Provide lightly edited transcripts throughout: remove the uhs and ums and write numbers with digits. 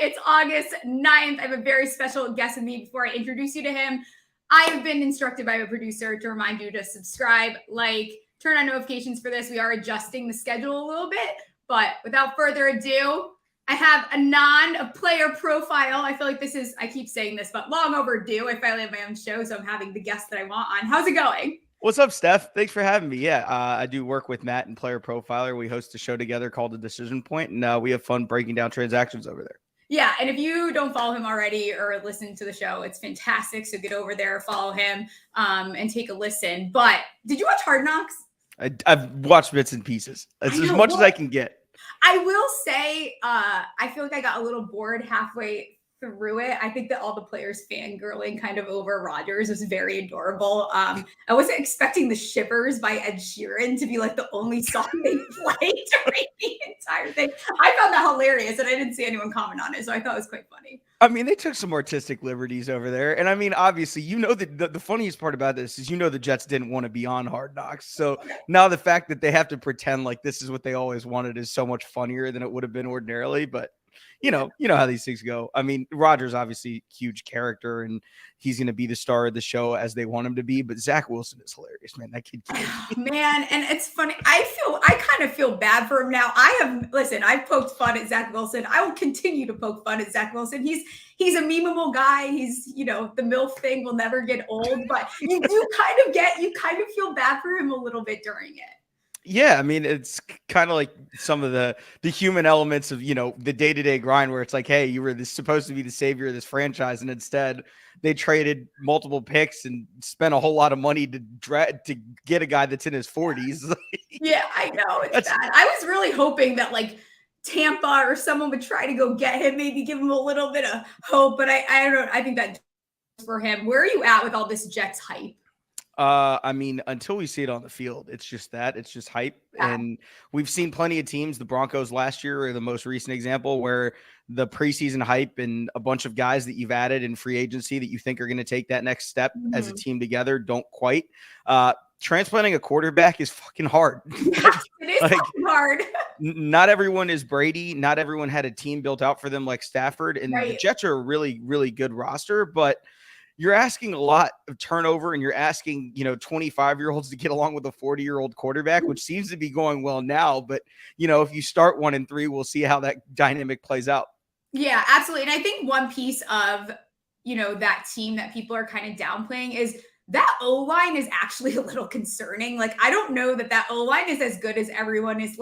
It's August 9th. I have a very special guest with me. Before I introduce you to him, I have been instructed by my producer to remind you to subscribe, turn on notifications for this. We are adjusting the schedule a little bit, but without further ado, I have Anand, a player profile. I feel like this is, I keep saying this, but long overdue. I finally have my own show, so I'm having the guest that I want on. How's it going? What's up, Steph? Thanks for having me. Yeah, I do work with Matt and Player Profiler. We host a show together called The Decision Point, and we have fun breaking down transactions over there. Yeah, and if you don't follow him already or listen to the show, it's fantastic. So get over there, follow him, and take a listen. But did you watch Hard Knocks? I've watched bits and pieces. It's as much as I can get. I will say, I feel like I got a little bored halfway through it. I think that all the players fangirling kind of over Rodgers was very adorable. I wasn't expecting the Shivers by Ed Sheeran to be like the only song they played during the entire thing. I found that hilarious, and I didn't see anyone comment on it, so I thought it was quite funny. I mean, they took some artistic liberties over there. And I mean, obviously, you know, the funniest part about this is, you know, the Jets didn't want to be on Hard Knocks. So now the fact that they have to pretend like this is what they always wanted is so much funnier than it would have been ordinarily. But you know how these things go. I mean, Rodgers obviously huge character, and he's going to be the star of the show as they want him to be. But Zach Wilson is hilarious, man. That kid, man, and it's funny. I kind of feel bad for him now. I've poked fun at Zach Wilson. I will continue to poke fun at Zach Wilson. He's a memeable guy. He's, the MILF thing will never get old. But you kind of feel bad for him a little bit during it. Yeah, I mean, it's kind of like some of the human elements of, the day-to-day grind where it's like, hey, you were supposed to be the savior of this franchise, and instead they traded multiple picks and spent a whole lot of money to get a guy that's in his 40s. Yeah, I know. It's bad. I was really hoping that Tampa or someone would try to go get him, maybe give him a little bit of hope, but I don't know. I think that's for him. Where are you at with all this Jets hype? I mean, until we see it on the field, it's just hype. Yeah. And we've seen plenty of teams. The Broncos last year are the most recent example where the preseason hype and a bunch of guys that you've added in free agency that you think are going to take that next step as a team together don't quite. Transplanting a quarterback is fucking hard. It is fucking hard. Not everyone is Brady. Not everyone had a team built out for them like Stafford. And the Jets are a really, really good roster, but you're asking a lot of turnover, and you're asking, 25-year-olds to get along with a 40-year-old quarterback, which seems to be going well now. But, if you start 1-3, we'll see how that dynamic plays out. Yeah, absolutely. And I think one piece of, that team that people are kind of downplaying is that O-line is actually a little concerning. I don't know that O-line is as good as everyone is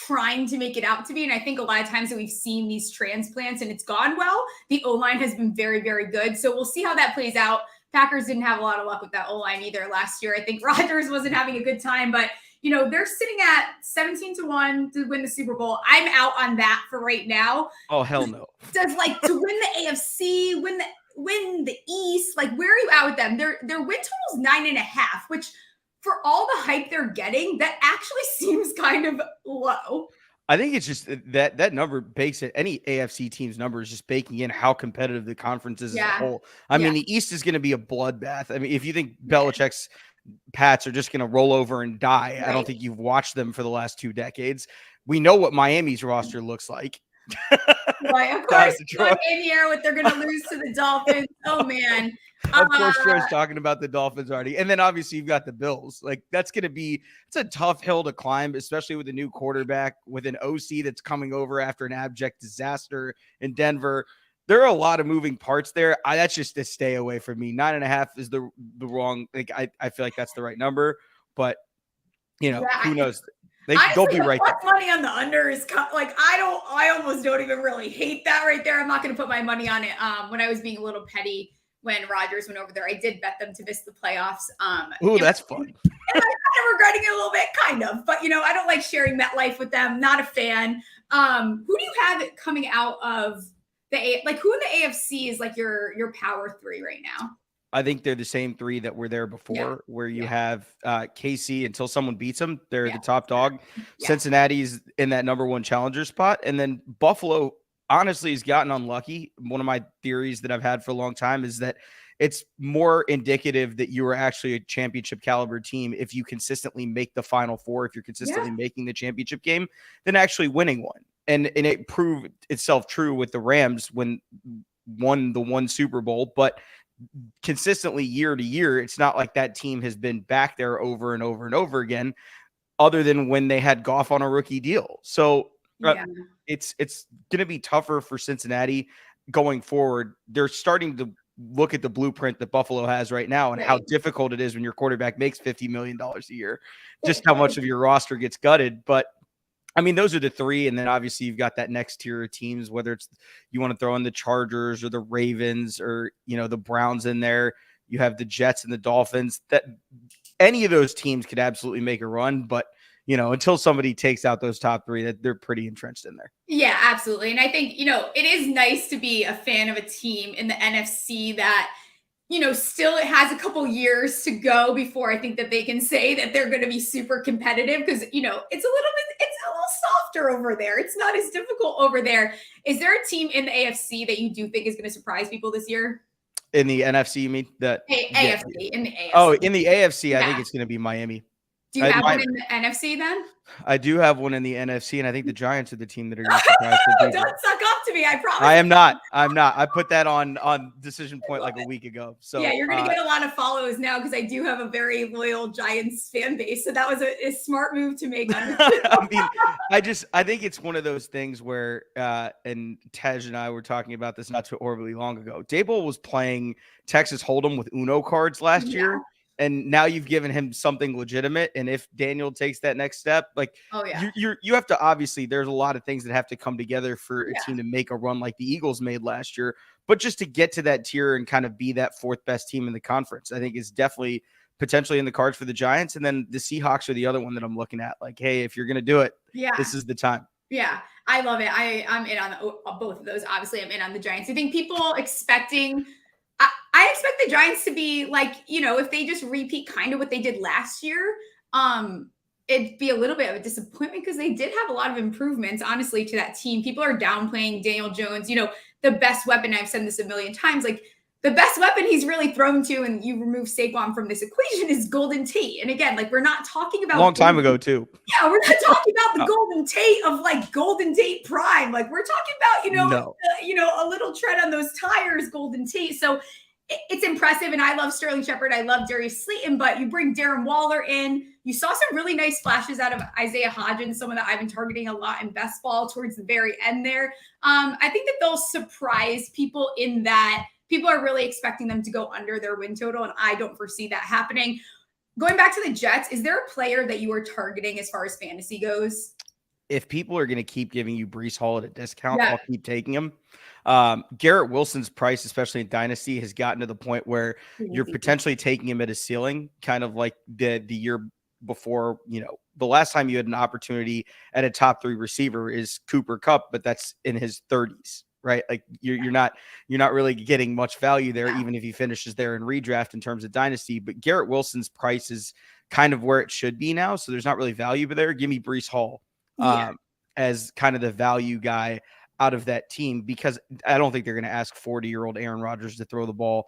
trying to make it out to be. And I think a lot of times that we've seen these transplants and it's gone well, the O-line has been very, very good. So we'll see how that plays out. Packers didn't have a lot of luck with that O-line either last year. I think Rodgers wasn't having a good time, but they're sitting at 17-1 to win the Super Bowl. I'm out on that for right now. Oh, hell no. Does to win the AFC, win the East, where are you at with them? Their win total is 9.5, which for all the hype they're getting, that actually seems kind of low. I think it's just that number bakes it. Any AFC team's number is just baking in how competitive the conference is as a whole. I mean, the East is going to be a bloodbath. I mean, if you think Belichick's Pats are just going to roll over and die, I don't think you've watched them for the last 2 decades. We know what Miami's roster looks like. Right, of course. In here, they're going to lose to the Dolphins. Oh, man. Of course, Troy's talking about the Dolphins already. And then obviously you've got the Bills. It's a tough hill to climb, especially with a new quarterback, with an OC that's coming over after an abject disaster in Denver. There are a lot of moving parts there. That's just a stay away from me. 9.5 is the wrong. I feel like that's the right number, but who knows? They'll be right there. Money on the under is I almost don't even really hate that right there. I'm not going to put my money on it. When I was being a little petty when Rodgers went over there, I did bet them to miss the playoffs. Ooh, that's fun. And I'm kind of regretting it a little bit, kind of. But, I don't like sharing MetLife with them. Not a fan. Who do you have coming out of who in the AFC is your power 3 right now? I think they're the same 3 that were there before, where you have KC until someone beats them. They're the top dog. Yeah. Cincinnati's in that number 1 challenger spot. And then Buffalo honestly has gotten unlucky. One of my theories that I've had for a long time is that it's more indicative that you are actually a championship caliber team if you consistently make the Final Four, if you're consistently making the championship game, than actually winning one. and it proved itself true with the Rams when won the one Super Bowl, but consistently year to year, it's not like that team has been back there over and over and over again, other than when they had Goff on a rookie deal. So it's going to be tougher for Cincinnati going forward. They're starting to look at the blueprint that Buffalo has right now and how difficult it is when your quarterback makes $50 million a year, just how much of your roster gets gutted. But I mean, those are the three. And then obviously you've got that next tier of teams, whether it's you want to throw in the Chargers or the Ravens or, the Browns in there. You have the Jets and the Dolphins. That any of those teams could absolutely make a run. But, until somebody takes out those top three, that they're pretty entrenched in there. Yeah, absolutely. And I think, it is nice to be a fan of a team in the NFC that, still it has a couple years to go before I think that they can say that they're going to be super competitive because, it's a little softer over there. It's not as difficult over there. Is there a team in the AFC that you do think is going to surprise people this year? In the NFC, you mean? AFC, in the AFC. Oh, in the AFC, I think it's going to be Miami. Do you have one in the NFC then? I do have one in the NFC, and I think the Giants are the team that are going to surprise the people. Don't suck up to me, I promise. I am not. I put that on Decision Point like a week ago. So yeah, you're going to get a lot of follows now because I do have a very loyal Giants fan base. So that was a smart move to make. I mean, I think it's one of those things where, and Tej and I were talking about this not too horribly long ago. Daboll was playing Texas Hold'em with Uno cards last year. And now you've given him something legitimate. And if Daniel takes that next step, you have to, obviously there's a lot of things that have to come together for a team to make a run like the Eagles made last year. But just to get to that tier and kind of be that fourth best team in the conference, I think is definitely potentially in the cards for the Giants. And then the Seahawks are the other one that I'm looking at. Like, hey, if you're going to do it, this is the time. Yeah, I love it. I'm in on both of those. Obviously, I'm in on the Giants. I think people expecting – I expect the Giants to be like, if they just repeat kind of what they did last year, it'd be a little bit of a disappointment because they did have a lot of improvements, honestly, to that team. People are downplaying Daniel Jones, the best weapon. I've said this a million times, like the best weapon he's really thrown to, and you remove Saquon from this equation, is Golden Tate. And again, like we're not talking about long time ago too. Yeah, we're not talking about the Golden Tate of like Golden Tate prime. Like we're talking about, a little tread on those tires, Golden Tate. So it's impressive. And I love Sterling Shepard. I love Darius Slayton, but you bring Darren Waller in. You saw some really nice flashes out of Isaiah Hodgins, someone that I've been targeting a lot in best ball towards the very end there. I think that they'll surprise people in that people are really expecting them to go under their win total, and I don't foresee that happening. Going back to the Jets, is there a player that you are targeting as far as fantasy goes? If people are going to keep giving you Breece Hall at a discount, I'll keep taking him. Garrett Wilson's price, especially in Dynasty, has gotten to the point where you're potentially taking him at a ceiling, kind of like the year before. The last time you had an opportunity at a top 3 receiver is Cooper Kupp, but that's in his 30s, right? Like you're not really getting much value there, even if he finishes there in redraft in terms of Dynasty. But Garrett Wilson's price is kind of where it should be now, so there's not really value there. Give me Breece Hall as kind of the value guy out of that team, because I don't think they're going to ask 40-year-old Aaron Rodgers to throw the ball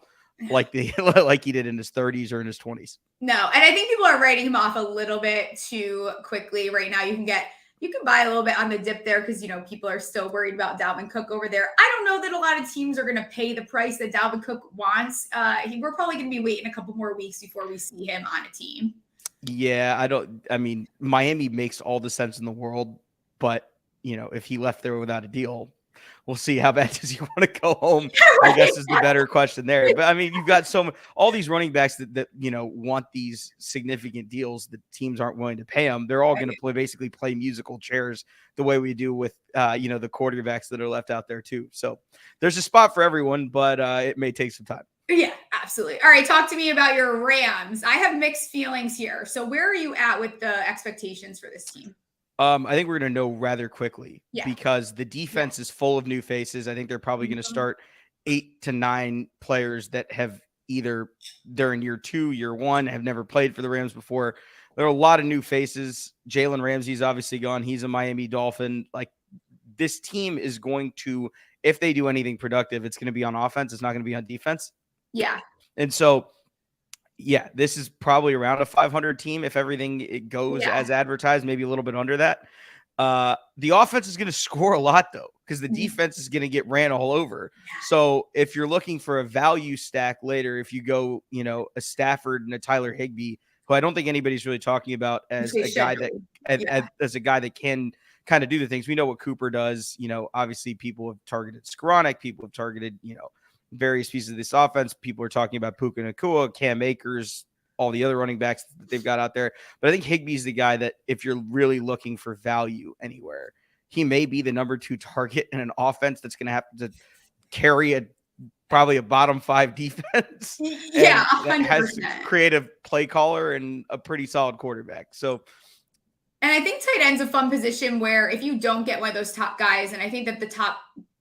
like he did in his 30s or in his 20s. No, and I think people are writing him off a little bit too quickly right now. You can buy a little bit on the dip there because, people are still worried about Dalvin Cook over there. I don't know that a lot of teams are going to pay the price that Dalvin Cook wants. We're probably going to be waiting a couple more weeks before we see him on a team. Yeah, Miami makes all the sense in the world, but if he left there without a deal, we'll see. How bad does he want to go home? I guess is the better question there. But you've got all these running backs that want these significant deals that teams aren't willing to pay them. They're all going to basically play musical chairs the way we do with the quarterbacks that are left out there too. So there's a spot for everyone, but it may take some time. Yeah, absolutely. All right, talk to me about your Rams. I have mixed feelings here. So where are you at with the expectations for this team? I think we're going to know rather quickly because the defense is full of new faces. I think they're probably going to start 8 to 9 players that have they're in year 2, year 1, have never played for the Rams before. There are a lot of new faces. Jalen Ramsey's obviously gone. He's a Miami Dolphin. Like, this team is going to, if they do anything productive, it's going to be on offense. It's not going to be on defense. Yeah. And so, this is probably around a 500 team if everything it goes as advertised, maybe a little bit under that. The offense is going to score a lot, though, because the defense is going to get ran all over. So if you're looking for a value stack later, if you go, a Stafford and a Tyler Higbee, who I don't think anybody's really talking about as a guy that as a guy that can kind of do the things. We know what Cooper does. Obviously people have targeted Skoranek, people have targeted, various pieces of this offense. People are talking about Puka Nacua, Cam Akers, all the other running backs that they've got out there. But I think Higbee's the guy that if you're really looking for value anywhere, he may be the number 2 target in an offense that's going to have to carry probably a bottom 5 defense. Yeah, 100%. Has a creative play caller and a pretty solid quarterback. So, and I think tight end's a fun position where if you don't get one of those top guys, and I think that the top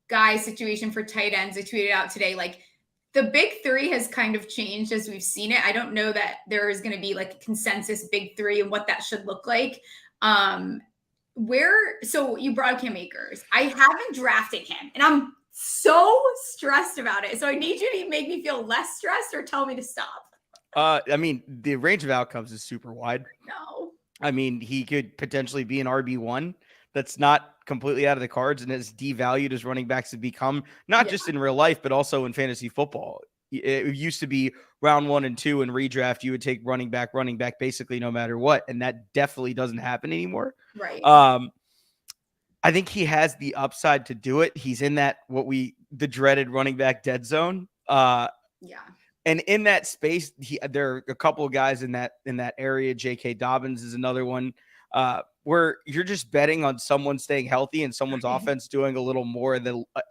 guy situation for tight ends, I tweeted out today, like the big 3 has kind of changed as we've seen it. I don't know that there is going to be like a consensus big 3 and what that should look like. So you brought up Cam Akers. I haven't drafted him and I'm so stressed about it. So I need you to make me feel less stressed or tell me to stop. The range of outcomes is super wide. No. He could potentially be an RB1. That's not completely out of the cards and as devalued as running backs have become, not just in real life, but also in fantasy football. It used to be round 1 and 2 in redraft. You would take running back basically no matter what. And that definitely doesn't happen anymore. Right. I think he has the upside to do it. He's in that, the dreaded running back dead zone. And in that space, there are a couple of guys in that area. J.K. Dobbins is another one where you're just betting on someone staying healthy and someone's offense doing a little more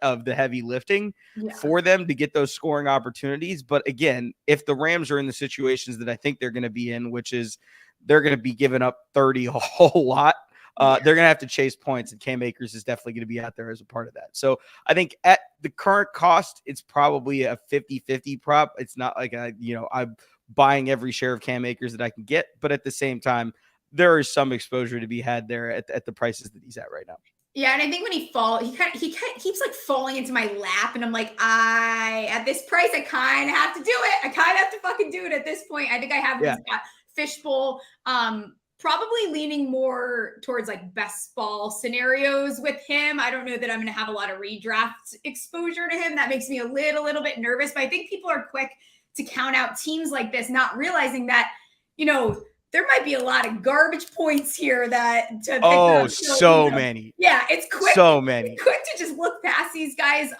of the heavy lifting for them to get those scoring opportunities. But again, if the Rams are in the situations that I think they're going to be in, which is they're going to be giving up 30 a whole lot, they're going to have to chase points, and Cam Akers is definitely going to be out there as a part of that. So I think at the current cost, it's probably a 50-50 prop. It's not like I'm buying every share of Cam Akers that I can get, but at the same time, there is some exposure to be had there at the prices that he's at right now. Yeah, and I think when he keeps like falling into my lap, and I'm like, at this price, I kind of have to do it. I kind of have to fucking do it at this point. I think I have this fishbowl. Probably leaning more towards like best ball scenarios with him. I don't know that I'm going to have a lot of redraft exposure to him. That makes me a little bit nervous, but I think people are quick to count out teams like this, not realizing that, there might be a lot of garbage points here that to pick up. So many. Yeah, it's quick. So many. It's quick to just look past these guys.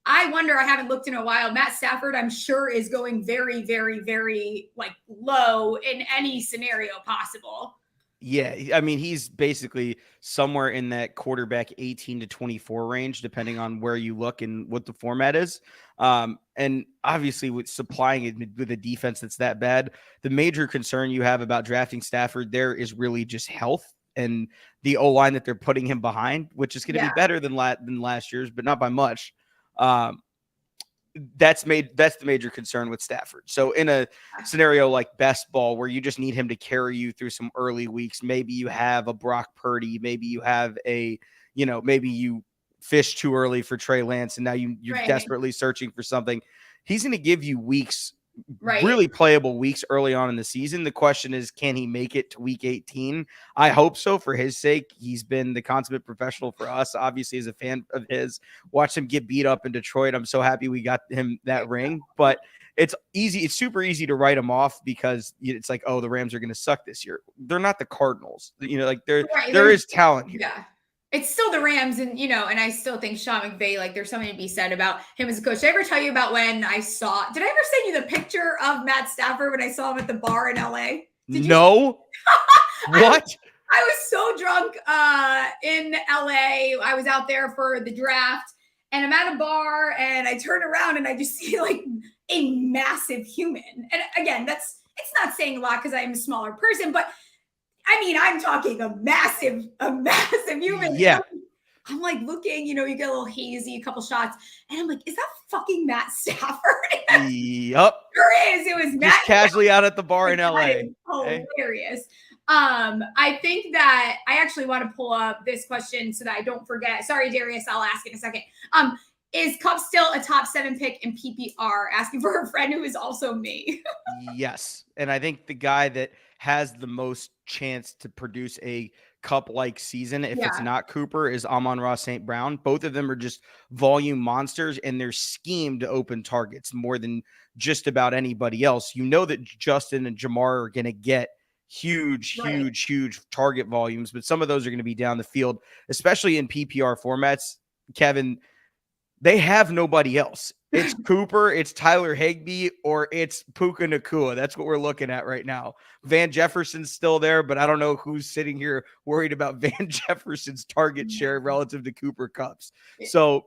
I wonder, I haven't looked in a while. Matt Stafford, I'm sure, is going very, very, very like low in any scenario possible. Yeah, he's basically somewhere in that quarterback 18 to 24 range, depending on where you look and what the format is. And obviously with supplying it with a defense that's that bad, the major concern you have about drafting Stafford there is really just health and the O-line that they're putting him behind, which is going to be better than last year's, but not by much. That's the major concern with Stafford. So in a scenario like best ball, where you just need him to carry you through some early weeks, maybe you have a Brock Purdy, maybe you have maybe you fish too early for Trey Lance and now you're desperately searching for something. He's going to give you weeks, really playable weeks early on in the season. The question is, can he make it to week 18? I hope so for his sake. He's been the consummate professional for us, obviously, as a fan of his. Watched him get beat up in Detroit. I'm so happy we got him that ring. But it's easy. It's super easy to write him off because it's like, oh, the Rams are going to suck this year. They're not the Cardinals. There is talent here. Yeah. It's still the Rams, and and I still think Sean McVay, like there's something to be said about him as a coach. Did I ever tell you about when did I ever send you the picture of Matt Stafford when I saw him at the bar in LA? No. What? I was so drunk in LA. I was out there for the draft, and I'm at a bar, and I turn around and I just see like a massive human. And again, it's not saying a lot because I'm a smaller person, but I'm talking a massive human. Yeah. I'm like looking, you get a little hazy, a couple shots, and I'm like, is that fucking Matt Stafford? Yep. There is. It was Matt. Just casually out at the bar in LA. Hilarious. I think that I actually want to pull up this question so that I don't forget. Sorry, Darius, I'll ask in a second. Is Kupp still a top 7 pick in PPR? Asking for a friend who is also me. Yes. And I think the guy that has the most chance to produce a Kupp-like season, if it's Yeah. not Cooper, is Amon-Ra St. Brown. Both of them are just volume monsters, and they're schemed to open targets more than just about anybody else. You know that Justin and Jamar are going to get huge target volumes, but some of those are going to be down the field, especially in PPR formats. Kevin, they have nobody else. It's Cooper, it's Tyler Higbee, or it's Puka Nacua. That's what we're looking at right now. Van Jefferson's still there, but I don't know who's sitting here worried about Van Jefferson's target share relative to Cooper Kupp's. So,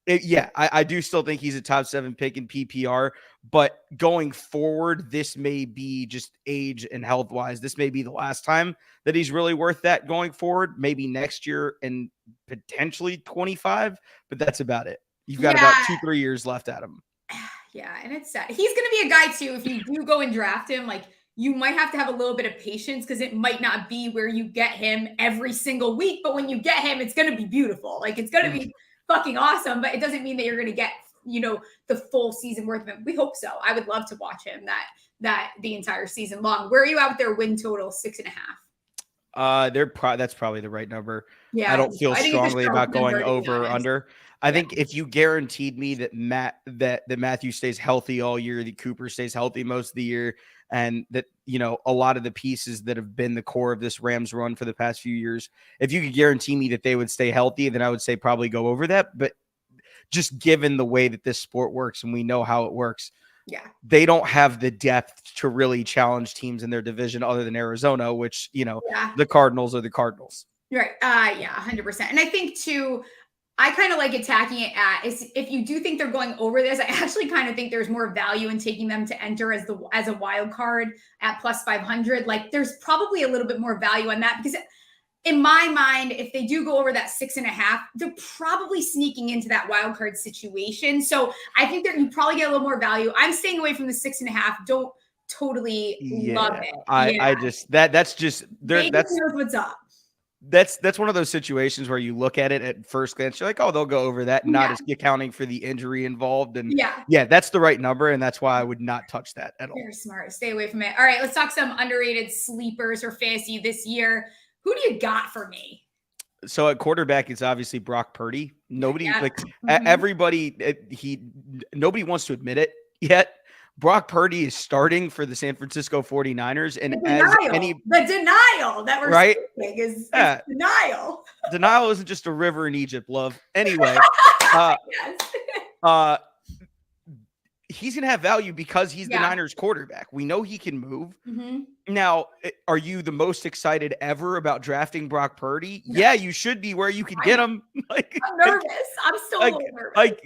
I do still think he's a top 7 pick in PPR, but going forward, this may be just age and health-wise. This may be the last time that he's really worth that going forward, maybe next year and potentially 25, but that's about it. You've got about 2-3 years left at him. Yeah, and it's sad. He's going to be a guy too. If you do go and draft him, like you might have to have a little bit of patience because it might not be where you get him every single week. But when you get him, it's going to be beautiful. Like it's going to be fucking awesome. But it doesn't mean that you're going to get, the full season worth of him. We hope so. I would love to watch him that the entire season long. Where are you out there? Win total 6.5. That's probably the right number. Yeah, I don't feel strongly about going over or under. I think if you guaranteed me that Matthew stays healthy all year, that Cooper stays healthy most of the year, and that a lot of the pieces that have been the core of this Rams run for the past few years, if you could guarantee me that they would stay healthy, then I would say probably go over that. But just given the way that this sport works and we know how it works, they don't have the depth to really challenge teams in their division other than Arizona, which the Cardinals are the Cardinals. Right. 100%. And I think too, I kind of like attacking it is if you do think they're going over this, I actually kind of think there's more value in taking them to enter as a wild card at plus 500. Like there's probably a little bit more value on that because in my mind, if they do go over that 6.5, they're probably sneaking into that wild card situation. So I think that you probably get a little more value. I'm staying away from the 6.5. Don't totally love it. That's just Vegas knows what's up. That's one of those situations where you look at it at first glance, you're like, oh, they'll go over that, not as accounting for the injury involved. And that's the right number. And that's why I would not touch that at all. Very smart. Stay away from it. All right, let's talk some underrated sleepers for fantasy this year. Who do you got for me? So at quarterback, it's obviously Brock Purdy. Nobody everybody wants to admit it yet. Brock Purdy is starting for the San Francisco 49ers. And the denial that we're speaking is denial. Denial isn't just a river in Egypt, love. Anyway, he's going to have value because he's the Niners quarterback. We know he can move. Mm-hmm. Now, are you the most excited ever about drafting Brock Purdy? No. Yeah, you should be where you can get him. I'm nervous. I'm still a little nervous.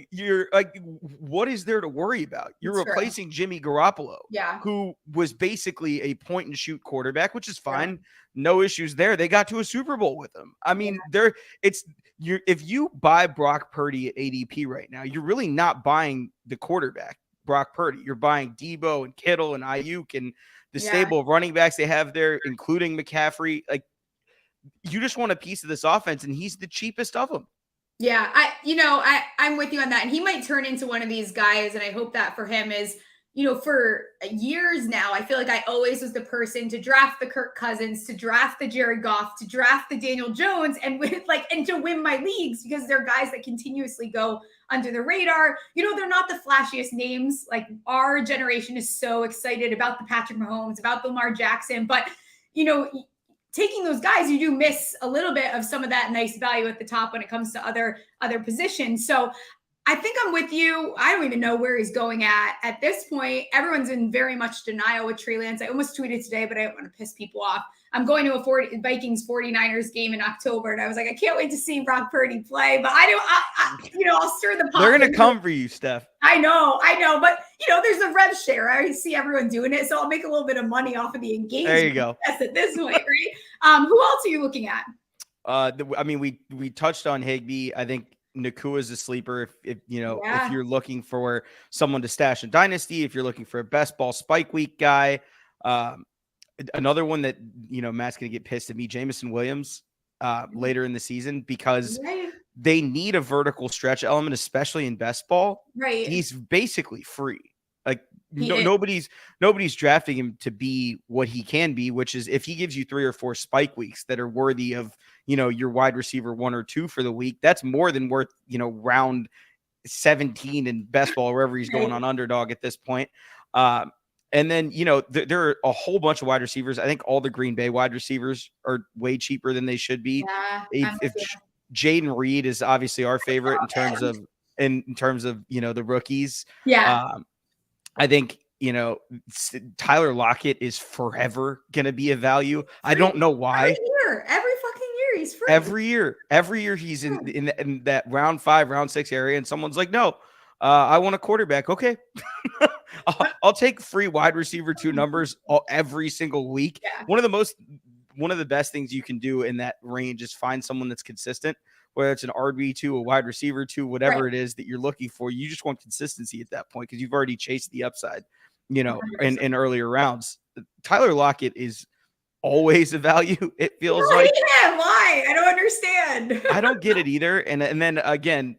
What is there to worry about? You're replacing Jimmy Garoppolo, who was basically a point and shoot quarterback, which is fine. Yeah. No issues there. They got to a Super Bowl with him. I mean, if you buy Brock Purdy at ADP right now, you're really not buying the quarterback, Brock Purdy. You're buying Debo and Kittle and Ayuk and the stable of running backs they have there, including McCaffrey. Like, you just want a piece of this offense, and he's the cheapest of them. Yeah, I'm with you on that. And he might turn into one of these guys, and I hope that for him is, for years now, I feel like I always was the person to draft the Kirk Cousins, to draft the Jared Goff, to draft the Daniel Jones, and to win my leagues because they're guys that continuously go under the radar. They're not the flashiest names. Like our generation is so excited about the Patrick Mahomes, about the Lamar Jackson, but taking those guys, you do miss a little bit of some of that nice value at the top when it comes to other positions. So I think I'm with you. I don't even know where he's going at this point. Everyone's in very much denial with Trey Lance. I almost tweeted today, but I don't want to piss people off. I'm going to a Vikings 49ers game in October. And I was like, I can't wait to see Brock Purdy play, but I'll stir the pot. They're going to come for you, Steph. I know. But there's a rev share. I see everyone doing it. So I'll make a little bit of money off of the engagement. There you go. That's at this point, right? Who else are you looking at? We touched on Higbee. I think Nacua is a sleeper. If you're looking for someone to stash in Dynasty, if you're looking for a best ball spike week guy, another one that Matt's gonna get pissed at me, Jameson Williams, later in the season because they need a vertical stretch element, especially in best ball. Right, he's basically free. Like nobody's drafting him to be what he can be, which is if he gives you 3 or 4 spike weeks that are worthy of, your wide receiver 1 or 2 for the week, that's more than worth, round 17 in best ball, wherever he's going on underdog at this point. And then, there are a whole bunch of wide receivers. I think all the Green Bay wide receivers are way cheaper than they should be. Yeah, If Jaden Reed is obviously our favorite in terms of the rookies. Yeah. I think, Tyler Lockett is forever going to be a value. I don't know why. Every fucking year he's free. Every year he's in that round 5, round 6 area, and someone's like, no, I want a quarterback. Okay. I'll take free wide receiver 2 numbers every single week. Yeah. One of the best things you can do in that range is find someone that's consistent, whether it's an RB2, a wide receiver 2, whatever it is that you're looking for. You just want consistency at that point because you've already chased the upside, in earlier rounds. Tyler Lockett is always a value. It feels like. Yeah, why? I don't understand. I don't get it either. And then again,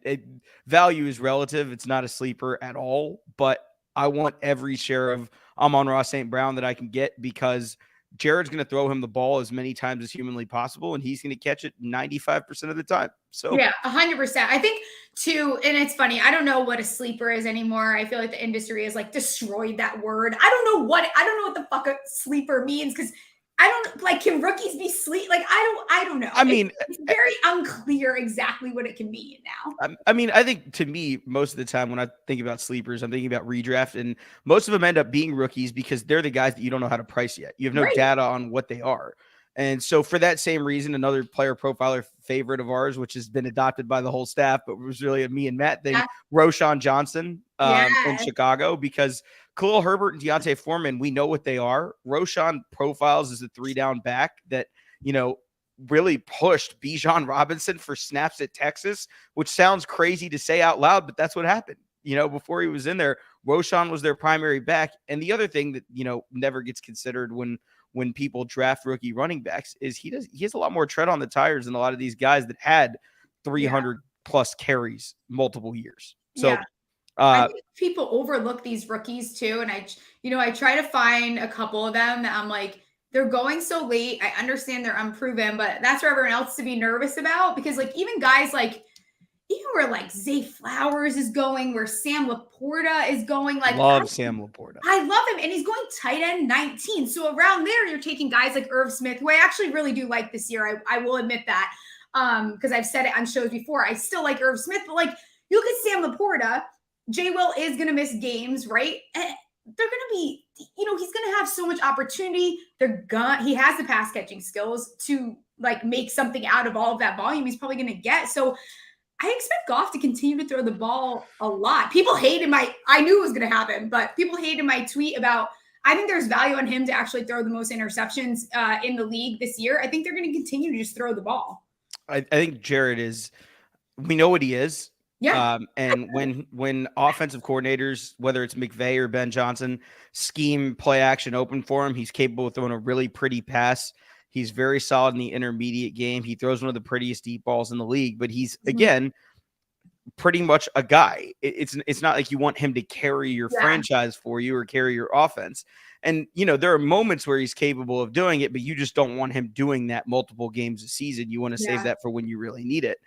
value is relative. It's not a sleeper at all, but I want every share of Amon-Ra St. Brown that I can get because Jared's going to throw him the ball as many times as humanly possible, and he's going to catch it 95% of the time. So yeah, 100%. I think too, and it's funny, I don't know what a sleeper is anymore. I feel like the industry has destroyed that word. I don't know what the fuck a sleeper means because I don't can rookies be sleep? I don't know. I mean, it's very unclear exactly what it can mean now. I think to me, most of the time when I think about sleepers, I'm thinking about redraft, and most of them end up being rookies because they're the guys that you don't know how to price yet. You have no data on what they are. And so for that same reason, another player profiler favorite of ours, which has been adopted by the whole staff, but was really a me and Matt thing, Roschon Johnson in Chicago, because Khalil Herbert and Deontay Foreman, we know what they are. Roschon profiles as a 3-down back that, really pushed Bijan Robinson for snaps at Texas, which sounds crazy to say out loud, but that's what happened. Before he was in there, Roschon was their primary back. And the other thing that, never gets considered when people draft rookie running backs is he has a lot more tread on the tires than a lot of these guys that had 300 plus carries multiple years. So I think people overlook these rookies too. And I try to find a couple of them that I'm like, they're going so late. I understand they're unproven, but that's for everyone else to be nervous about because even guys even where Zay Flowers is going, where Sam Laporta is going, love Sam Laporta. I love him, and he's going tight end 19. So around there, you're taking guys like Irv Smith, who I actually really do like this year. I will admit that because I've said it on shows before. I still like Irv Smith, but you look at Sam Laporta. J. Will is going to miss games, right? And they're going to be, he's going to have so much opportunity. He has the pass catching skills to make something out of all of that volume he's probably going to get. So I expect Goff to continue to throw the ball a lot. People hated I knew it was going to happen, but people hated my tweet about, I think there's value on him to actually throw the most interceptions in the league this year. I think they're going to continue to just throw the ball. I think Jared we know what he is. Yeah. And when offensive coordinators, whether it's McVay or Ben Johnson, scheme play action open for him, he's capable of throwing a really pretty pass. He's very solid in the intermediate game. He throws one of the prettiest deep balls in the league, but he's again pretty much a guy. It's not like you want him to carry your franchise for you or carry your offense. And there are moments where he's capable of doing it, but you just don't want him doing that multiple games a season. You want to save that for when you really need it.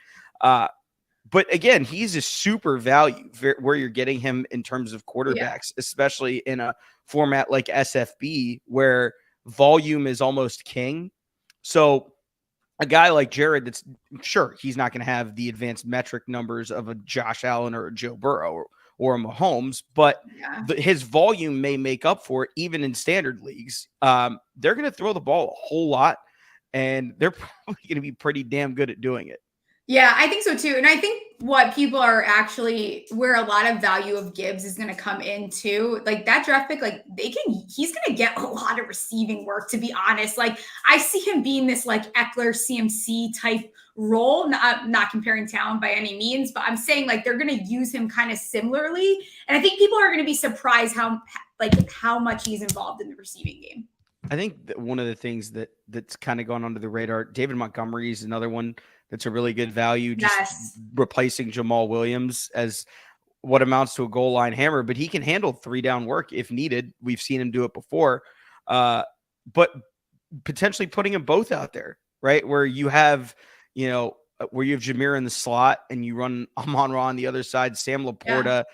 But again, he's a super value where you're getting him in terms of quarterbacks, especially in a format like SFB where volume is almost king. So a guy like Jared, that's sure he's not going to have the advanced metric numbers of a Josh Allen or a Joe Burrow or a Mahomes, but his volume may make up for it even in standard leagues. They're going to throw the ball a whole lot, and they're probably going to be pretty damn good at doing it. Yeah, I think so too. And I think what people are actually where a lot of value of Gibbs is going to come into that draft pick, he's going to get a lot of receiving work, to be honest. I see him being this Eckler CMC type role, not comparing talent by any means, but I'm saying they're going to use him kind of similarly. And I think people are going to be surprised how much he's involved in the receiving game. I think that one of the things that's kind of gone under the radar, David Montgomery is another one that's a really good value, just replacing Jamal Williams as what amounts to a goal line hammer, but he can handle 3-down work if needed. We've seen him do it before. But potentially putting them both out there, right? Where you have Jameer in the slot and you run Amon-Ra on the other side, Sam Laporta,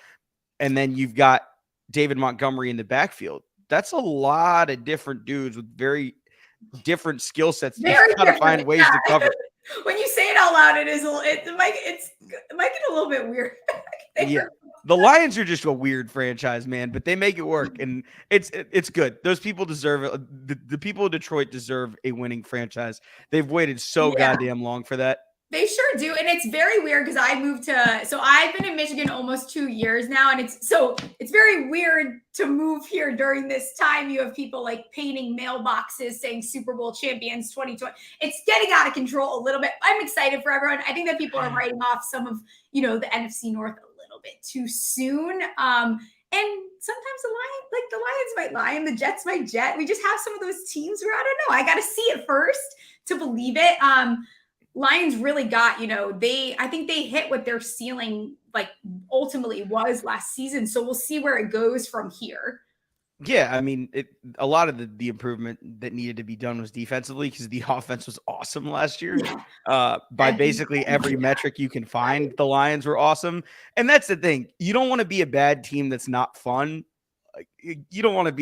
and then you've got David Montgomery in the backfield. That's a lot of different dudes with very different skill sets. You got to find ways to cover. When you say it out loud, it might get a little bit weird. Yeah. The Lions are just a weird franchise, man, but they make it work, and it's good. Those people deserve it. The people of Detroit deserve a winning franchise. They've waited so goddamn long for that. They sure do. And it's very weird because I've been in Michigan almost 2 years now. And it's very weird to move here during this time. You have people like painting mailboxes saying Super Bowl champions 2020. It's getting out of control a little bit. I'm excited for everyone. I think that people are writing off some of, the NFC North a little bit too soon. And sometimes the Lions might lie and the Jets might jet. We just have some of those teams where I don't know. I got to see it first to believe it. Lions really got, I think they hit what their ceiling ultimately was last season. So we'll see where it goes from here. Yeah, I mean, a lot of the improvement that needed to be done was defensively because the offense was awesome last year. By basically every metric you can find, the Lions were awesome. And that's the thing. You don't want to be a bad team that's not fun. You don't want to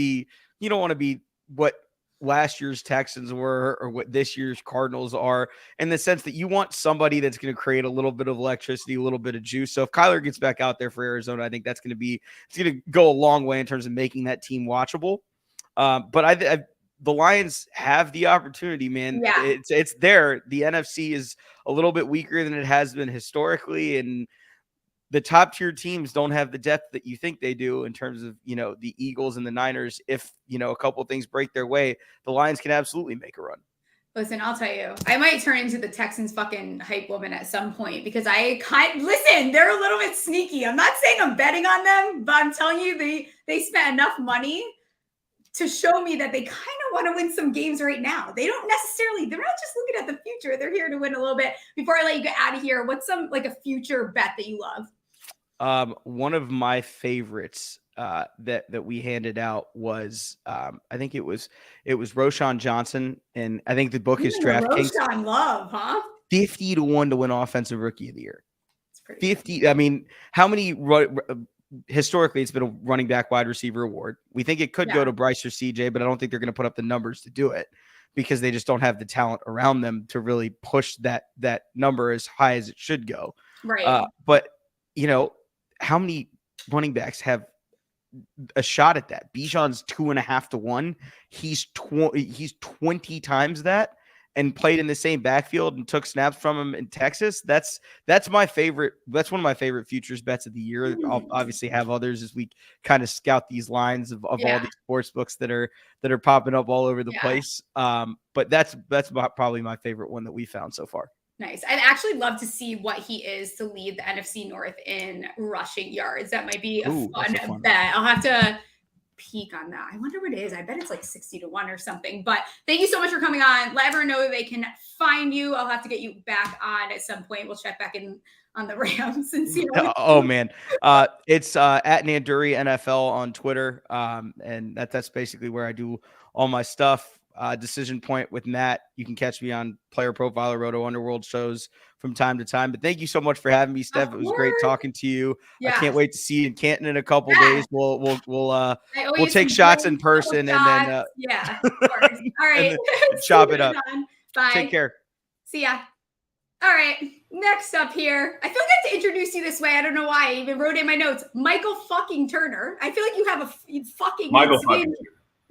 be what last year's Texans were or what this year's Cardinals are, in the sense that you want somebody that's going to create a little bit of electricity, a little bit of juice. So if Kyler gets back out there for Arizona, I think it's going to go a long way in terms of making that team watchable. But the Lions have the opportunity, man. Yeah. It's there. The NFC is a little bit weaker than it has been historically, and the top tier teams don't have the depth that you think they do in terms of, the Eagles and the Niners. If, a couple of things break their way, the Lions can absolutely make a run. Listen, I'll tell you, I might turn into the Texans fucking hype woman at some point because listen, they're a little bit sneaky. I'm not saying I'm betting on them, but I'm telling you, they spent enough money to show me that they kind of want to win some games right now. They're not just looking at the future. They're here to win a little bit. Before I let you get out of here, what's a future bet that you love? One of my favorites that we handed out was I think it was Roschon Johnson, and I think the book is DraftKings. Roschon love, huh? 50-1 to win Offensive Rookie of the Year. It's pretty 50. Good. I mean, how many? Historically, it's been a running back wide receiver award. We think it could go to Bryce or CJ, but I don't think they're going to put up the numbers to do it because they just don't have the talent around them to really push that number as high as it should go. Right. But how many running backs have a shot at that? Bijan's 2.5 to 1. He's 20 times that, and played in the same backfield and took snaps from him in Texas. That's my favorite. That's one of my favorite futures bets of the year. I'll obviously have others as we kind of scout these lines of all these sports books that are popping up all over the place. But that's probably my favorite one that we found so far. Nice. I'd actually love to see what he is to lead the NFC North in rushing yards. That might be a fun bet. I'll have to peek on that. I wonder what it is. I bet it's 60-1 or something. But thank you so much for coming on. Let everyone know that they can find you. I'll have to get you back on at some point. We'll check back in on the Rams and see. Oh man, it's at Nanduri NFL on Twitter, and that's basically where I do all my stuff. Decision Point with Matt. You can catch me on Player Profiler, Roto Underworld shows from time to time. But thank you so much for having me, Steph. It was great talking to you. Yeah. I can't wait to see you in Canton in a couple days. We'll take shots in person and then of course. All right, chop it up. Bye. Take care. See ya. All right, next up here, I feel like I have to introduce you this way. I don't know why. I even wrote in my notes, Michael fucking Turner. I feel like you have a fucking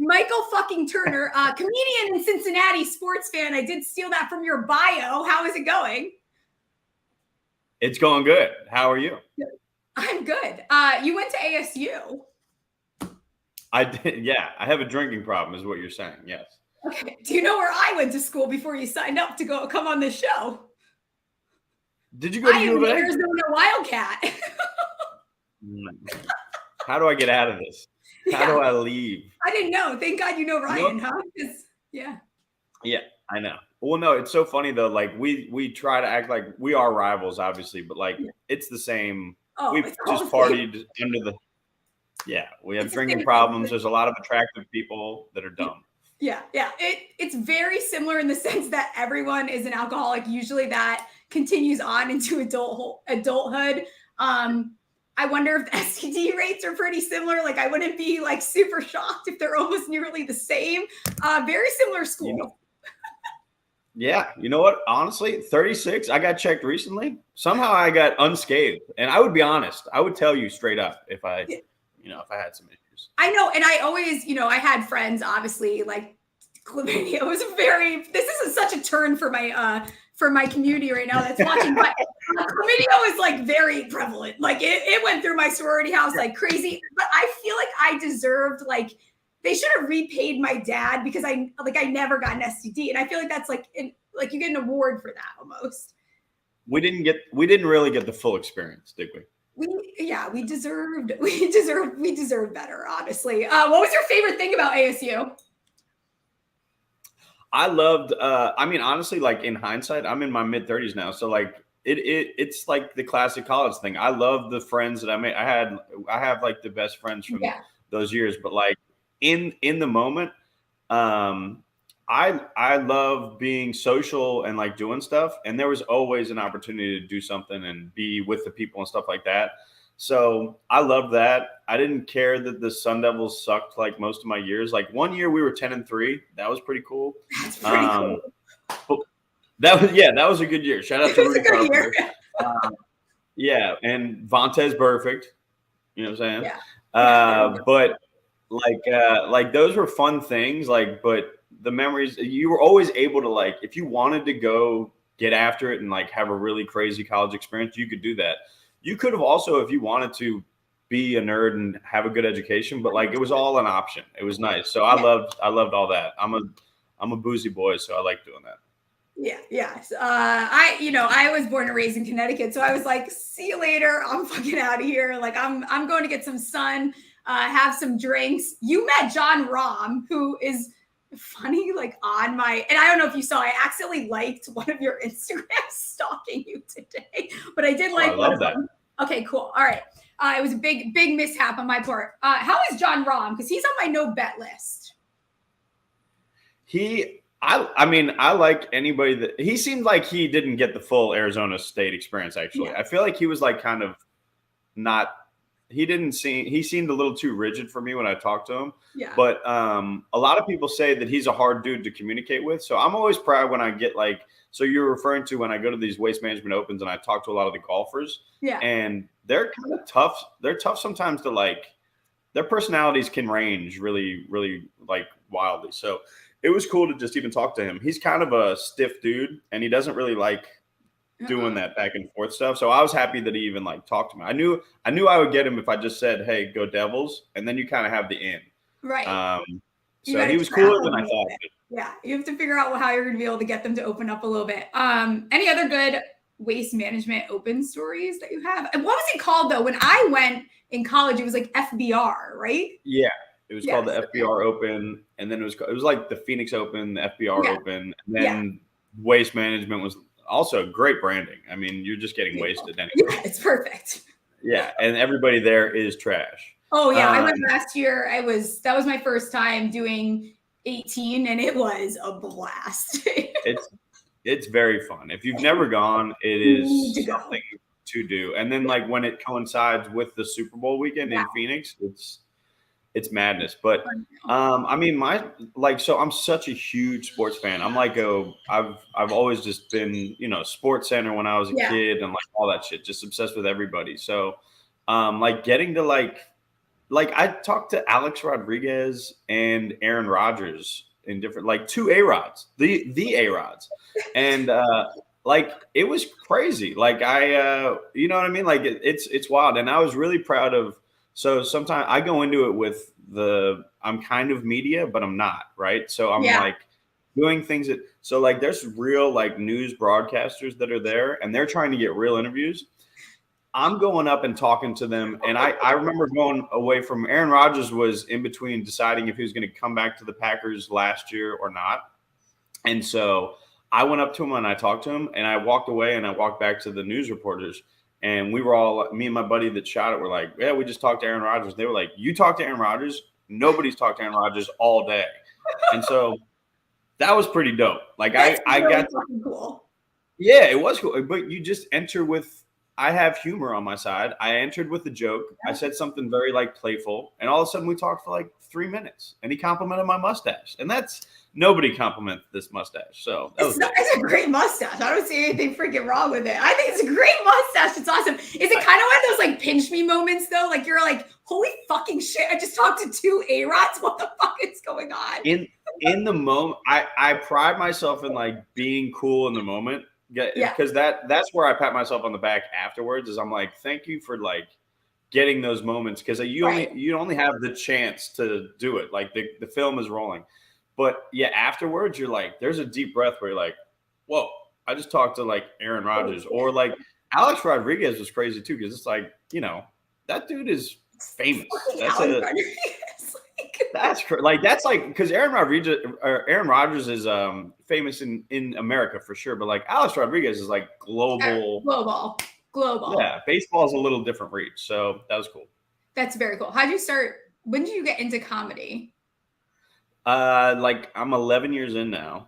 Michael fucking Turner, comedian and Cincinnati sports fan. I did steal that from your bio. How is it going? It's going good. How are you? I'm good. You went to ASU. I did. Yeah. I have a drinking problem is what you're saying. Yes. Okay. Do you know where I went to school before you signed up to come on this show? Did you go to UofA? I am Arizona Wildcat. How do I get out of this? How do I leave? I didn't know. Thank God you know Ryan, huh? Yeah, I know. Well, no, it's so funny though. We try to act like we are rivals, obviously, but it's the same. we've it's all just the same. partied under the. Yeah, we have It's the drinking same problems. thing. There's a lot of attractive people that are dumb. Yeah. It's very similar in the sense that everyone is an alcoholic. Usually that continues on into adulthood. I wonder if the STD rates are pretty similar. Like I wouldn't be like super shocked if they're almost nearly the same. Very similar school. Yeah, you know what? Honestly, 36. I got checked recently. Somehow I got unscathed, and I would be honest. I would tell you straight up if I had some issues. I know, and I always, I had friends, obviously, like chlamydia was this is such a turn for my community right now that's watching, but chlamydia was like very prevalent. Like it went through my sorority house like crazy, but I feel like I deserved, like, they should have repaid my dad because I never got an STD. And I feel like that's like you get an award for that almost. We didn't really get the full experience, did we? We deserved better, honestly. What was your favorite thing about ASU? I loved, honestly, like in hindsight, I'm in my mid-30s now. So like it's like the classic college thing. I love the friends that I made. I have like the best friends from those years, but like in the moment, I love being social and like doing stuff. And there was always an opportunity to do something and be with the people and stuff like that. So I loved that. I didn't care that the Sun Devils sucked like most of my years. Like one year we were 10-3. That was pretty cool. That's pretty cool. That was a good year. Shout out to Rudy Carpenter. Yeah, and Vontez perfect. You know what I'm saying? Yeah. But like those were fun things. Like, but the memories, you were always able to, like, if you wanted to go get after it and like have a really crazy college experience, you could do that. You could have also, if you wanted to, be a nerd and have a good education, but like it was all an option. It was nice. So I loved all that. I'm a boozy boy, so I like doing that. Yeah. I was born and raised in Connecticut, so I was like, see you later. I'm fucking out of here. Like I'm going to get some sun, have some drinks. You met John Rahm, who is funny, like and I don't know if you saw, I accidentally liked one of your Instagrams stalking you today, but I did like one of them. Okay, cool. All right. It was a big mishap on my part. How is John Rahm? Because he's on my no bet list. I like anybody that he seemed like he didn't get the full Arizona State experience. Actually, I feel like he was like kind of not. He seemed a little too rigid for me when I talked to him. Yeah. But a lot of people say that he's a hard dude to communicate with. So I'm always proud when I get like. So you're referring to when I go to these Waste Management Opens and I talk to a lot of the golfers. Yeah. And they're kind of tough. They're tough sometimes to like. Their personalities can range really, really like wildly. So it was cool to just even talk to him. He's kind of a stiff dude, and he doesn't really like doing that back and forth stuff. So I was happy that he even like talked to me. I knew I would get him if I just said, "Hey, go Devils," and then you kind of have the in. Right. So he was cooler than I thought. Yeah, you have to figure out how you're going to be able to get them to open up a little bit. Any other good Waste Management Open stories that you have? And what was it called though? When I went in college, it was like FBR, right? Yeah. It was called the FBR Open, and then it was like the Phoenix Open, the FBR Open, and then Waste Management was also great branding. I mean, you're just getting wasted anyway. Yeah, it's perfect. Yeah, and everybody there is trash. Oh yeah, I went last year. That was my first time doing 18, and it was a blast. It's very fun. If you've never gone, it is something to do. And then like when it coincides with the Super Bowl weekend in Phoenix, it's madness. But so I'm such a huge sports fan. I'm like I've always just been, Sports Center when I was a kid and like all that shit, just obsessed with everybody. So like getting to like I talked to Alex Rodriguez and Aaron Rodgers in different, like two A-Rods, the A-Rods. And like it was crazy. Like you know what I mean? Like it's wild. And I was really proud of. So sometimes I go into it with I'm kind of media, but I'm not, right? So I'm like doing things so like there's real like news broadcasters that are there and they're trying to get real interviews. I'm going up and talking to them. And I remember going away from Aaron Rodgers was in between deciding if he was going to come back to the Packers last year or not. And so I went up to him and I talked to him and I walked away and I walked back to the news reporters. And we were all, me and my buddy that shot it were like, yeah, we just talked to Aaron Rodgers. They were like, you talked to Aaron Rodgers? Nobody's talked to Aaron Rodgers all day. And so that was pretty dope. Like I got cool. Yeah, it was cool. But you just enter with, I have humor on my side. I entered with a joke. I said something very like playful, and all of a sudden we talked for like 3 minutes, and he complimented my mustache, and that's nobody complimented this mustache. So it's a great mustache. I don't see anything freaking wrong with it. I think it's a great mustache. It's awesome. Is it kind of one of those like pinch me moments though? Like you're like, holy fucking shit! I just talked to 2 A-Rods. What the fuck is going on? In the moment, I pride myself in like being cool in the moment. Because that's where I pat myself on the back afterwards. Is I'm like, thank you for like getting those moments, because you only have the chance to do it. Like the film is rolling, but yeah, afterwards you're like, there's a deep breath where you're like, whoa, I just talked to like Aaron Rodgers, or like Alex Rodriguez was crazy too, because it's like, you know, that dude is famous. That's like because Aaron Rodgers is famous in America for sure, but like Alex Rodriguez is like global. Yeah, baseball is a little different reach, so that was cool. That's very cool. How'd you start? When did you get into comedy? Like I'm 11 years in now.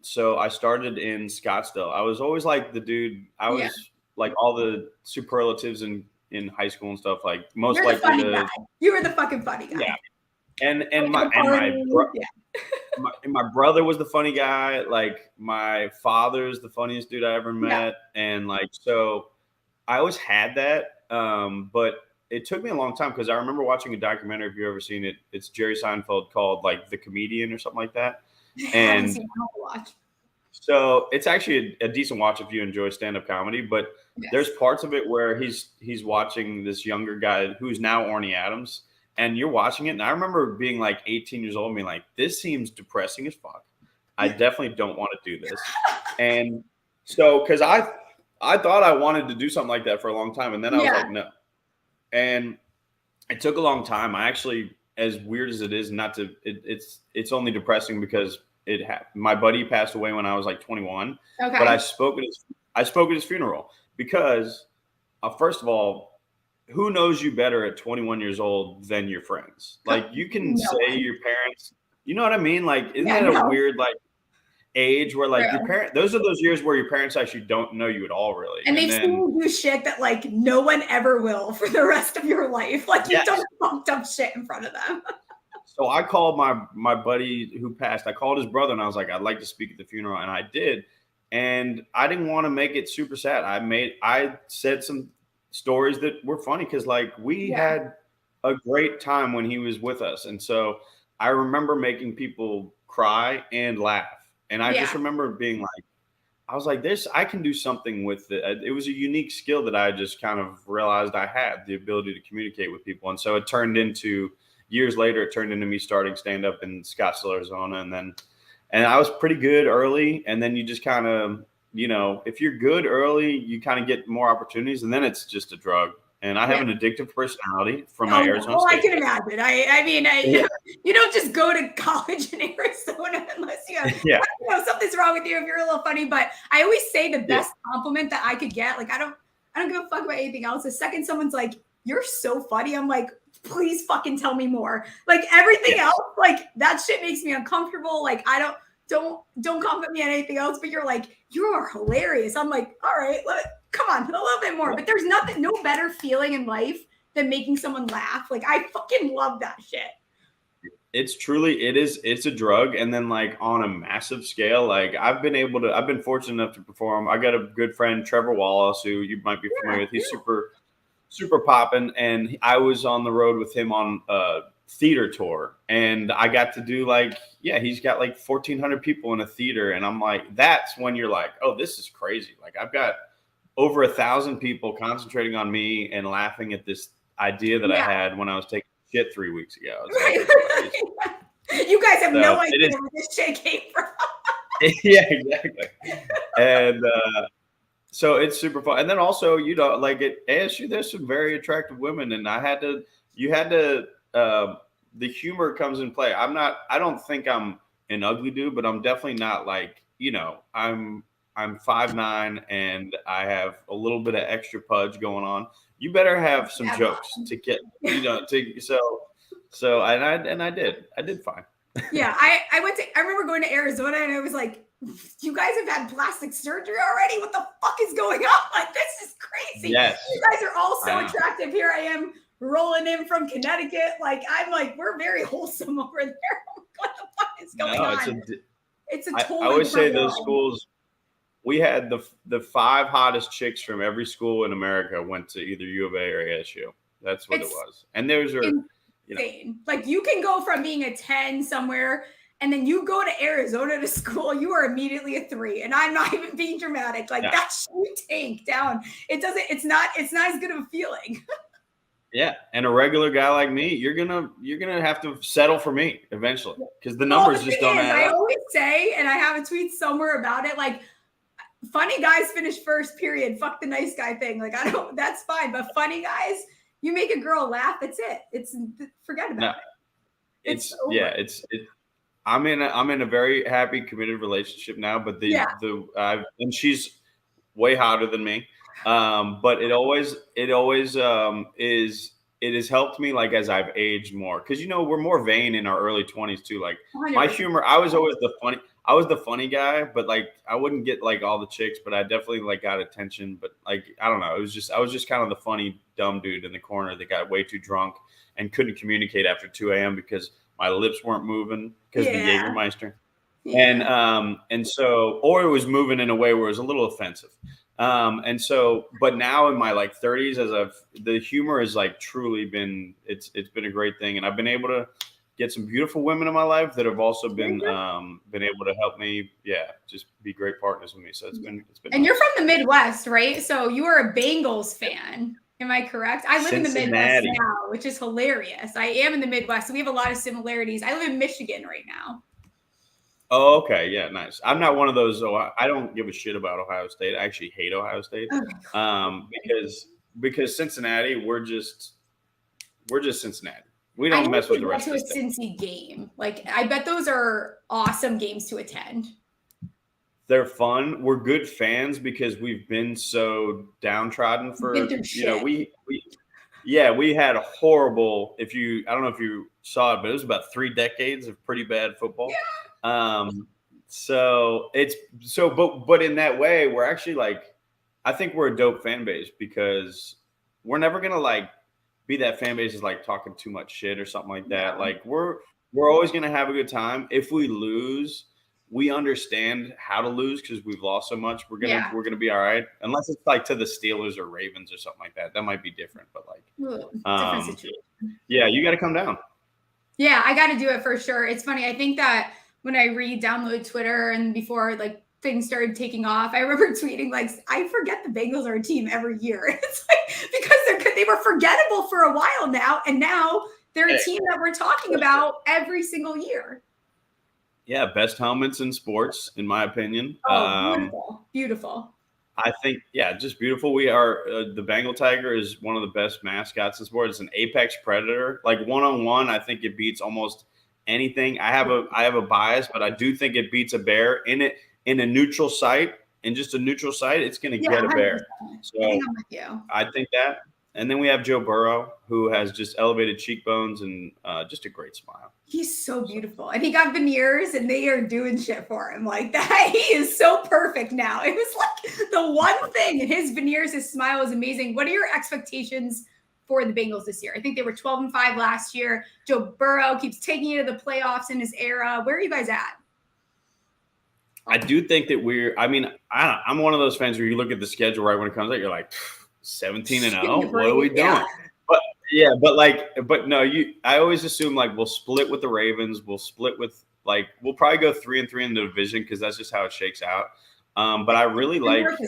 So I started in Scottsdale. I was always like the dude. I was like all the superlatives in high school and stuff. Like most You're likely the funny guy. You were the fucking funny guy. Yeah. And my brother was the funny guy. Like my father's the funniest dude I ever met. And like, so I always had that. But it took me a long time, because I remember watching a documentary, if you've ever seen it, it's Jerry Seinfeld, called like The Comedian or something like that. And so it's actually a decent watch if you enjoy stand-up comedy, but there's parts of it where he's watching this younger guy who's now Orny Adams. And you're watching it, and I remember being like 18 years old and being like, this seems depressing as fuck. I definitely don't want to do this. And so, because I thought I wanted to do something like that for a long time, and then I was like, no. And it took a long time. I actually, as weird as it is, it's only depressing because my buddy passed away when I was like 21. Okay. But I spoke at his funeral because, first of all, who knows you better at 21 years old than your friends? Like you can say your parents, you know what I mean? Like, isn't that a weird like age where like your parents, those are those years where your parents actually don't know you at all, really. And they've seen you do shit that like no one ever will for the rest of your life. Like you've done fucked up shit in front of them. So I called my buddy who passed. I called his brother and I was like, I'd like to speak at the funeral. And I did. And I didn't want to make it super sad. I said some stories that were funny, because like we had a great time when he was with us. And so I remember making people cry and laugh. And I just remember being like, I was like, I can do something with it. It was a unique skill that I just kind of realized I had, the ability to communicate with people. And so it turned into, years later, it turned into me starting stand-up in Scottsdale, Arizona. And I was pretty good early. And then you just kind of, you know, if you're good early, you kind of get more opportunities, and then it's just a drug. And I have an addictive personality from my Arizona State. I can imagine. I mean, you don't just go to college in Arizona unless you have something's wrong with you if you're a little funny. But I always say the best compliment that I could get, like I don't give a fuck about anything else. The second someone's like, "You're so funny," I'm like, please fucking tell me more. Like everything else, like that shit makes me uncomfortable. Like I don't compliment me on anything else, but you're like, you are hilarious. I'm like, all right, come on, a little bit more. But there's no better feeling in life than making someone laugh. Like I fucking love that shit. It's a drug. And then like on a massive scale, like I've been fortunate enough to perform. I got a good friend, Trevor Wallace, who you might be familiar with. He's super poppin'. And I was on the road with him on theater tour, and I got to do he's got like 1,400 people in a theater, and I'm like, that's when you're like, oh, this is crazy. Like I've got over 1,000 people concentrating on me and laughing at this idea that I had when I was taking shit 3 weeks ago. You guys have no idea where this shit came from. Yeah, exactly. And so it's super fun. And then also, you know, like at ASU, there's some very attractive women, and the humor comes in play. I don't think I'm an ugly dude, but I'm definitely not like, you know, I'm I'm 5'9" and I have a little bit of extra pudge going on. You better have some jokes to get, so I did fine. Yeah, I remember going to Arizona and I was like, you guys have had plastic surgery already? What the fuck is going on? Like, this is crazy. Yes. You guys are all so attractive. Here I am rolling in from Connecticut. Like, I'm like, we're very wholesome over there. What the fuck is going on? It's a totally I always say those world. schools, we had the 5 hottest chicks from every school in America went to either UofA or ASU. That's what it was. And those are insane. Like, you can go from being a 10 somewhere and then you go to Arizona to school, you are immediately a 3. And I'm not even being dramatic. Like, that's you tank down. It's not as good of a feeling. Yeah, and a regular guy like me, you're gonna have to settle for me eventually because the numbers just don't add up. I always say, and I have a tweet somewhere about it, like, funny guys finish first, period. Fuck the nice guy thing. Like, that's fine. But funny guys, you make a girl laugh, that's it. Forget about it. I'm in a very happy, committed relationship now, but and she's way hotter than me. But it has helped me, like, as I've aged more, because we're more vain in our early 20s too. Like 100%. My humor, I was the funny guy, but like I wouldn't get like all the chicks, but I definitely like got attention. But like, I don't know, I was just kind of the funny dumb dude in the corner that got way too drunk and couldn't communicate after 2 a.m. because my lips weren't moving because the Jägermeister. Yeah. And so, or it was moving in a way where it was a little offensive. And so, but now in my like 30s, the humor has like truly been, it's been a great thing. And I've been able to get some beautiful women in my life that have also been able to help me. Yeah. Just be great partners with me. So it's been. And nice. You're from the Midwest, right? So you are a Bengals fan. Am I correct? I live in the Midwest now, which is hilarious. I am in the Midwest. So we have a lot of similarities. I live in Michigan right now. Oh, okay. Yeah, nice. I'm not one of those. I don't give a shit about Ohio State. I actually hate Ohio State because Cincinnati, we're just Cincinnati. We don't mess with the rest of the state. Cincy game. Like, I bet those are awesome games to attend. They're fun. We're good fans because we've been so downtrodden for, we had a horrible, I don't know if you saw it, but it was about 3 decades of pretty bad football. Yeah. But in that way, we're actually like, I think we're a dope fan base because we're never going to like be that fan base is like talking too much shit or something like that. Yeah. Like we're always going to have a good time. If we lose, we understand how to lose because we've lost so much. We're gonna be all right, unless it's like to the Steelers or Ravens or something like that. That might be different, but like different situation. Yeah, you got to come down. Yeah, I got to do it for sure. It's funny. I think that when I re-downloaded Twitter and before like things started taking off, I remember tweeting like, I forget the Bengals are a team every year. It's like because they were forgettable for a while now, and now they're a team that we're talking about every single year. Yeah, best helmets in sports, in my opinion. Oh, beautiful. I think, just beautiful. We are the Bengal Tiger is one of the best mascots in sports. It's an apex predator. Like one-on-one, I think it beats almost anything. I have a bias, but I do think it beats a bear in a neutral site. In just a neutral site, it's going to get a bear. So I think that. And then we have Joe Burrow, who has just elevated cheekbones and just a great smile. He's so beautiful. And he got veneers and they are doing shit for him like that. He is so perfect now. It was like the one thing. And his veneers, his smile is amazing. What are your expectations for the Bengals this year? I think they were 12-5 last year. Joe Burrow keeps taking you to the playoffs in his era. Where are you guys at? I do think that I'm one of those fans where you look at the schedule right when it comes out, you're like, 17-0. What are we doing? Yeah. But no, I always assume like we'll split with the Ravens. We'll split with we'll probably go 3-3 in the division because that's just how it shakes out. But I really it's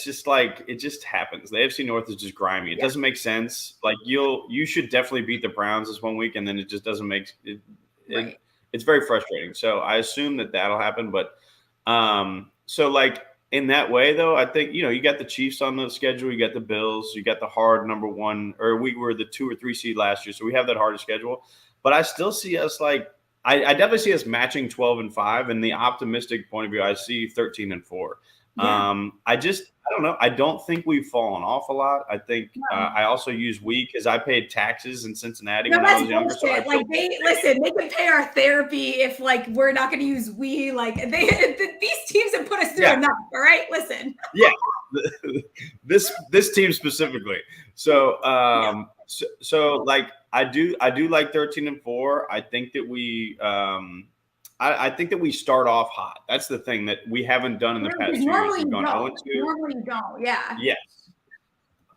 just like it just happens. The AFC North is just grimy. It doesn't make sense. Like you should definitely beat the Browns this one week, and then it just doesn't make it. Right. It's very frustrating. So I assume that'll happen. But so like. In that way, though, I think, you got the Chiefs on the schedule. You got the Bills. You got the hard number 1, or we were the 2 or 3 seed last year. So we have that harder schedule. But I still see us like I definitely see us matching 12-5, and the optimistic point of view, I see 13-4. Yeah. I don't know. I don't think we've fallen off a lot. I think I also use we because I paid taxes in Cincinnati when I was younger. So like they can pay our therapy if like we're not going to use we. Like these teams have put us through enough. All right, listen. Yeah, this team specifically. So so like I do like 13-4. I think that we I think that we start off hot. That's the thing that we haven't done in the past 2 years. We've gone 0-2. Normally you don't. Yeah. Yes.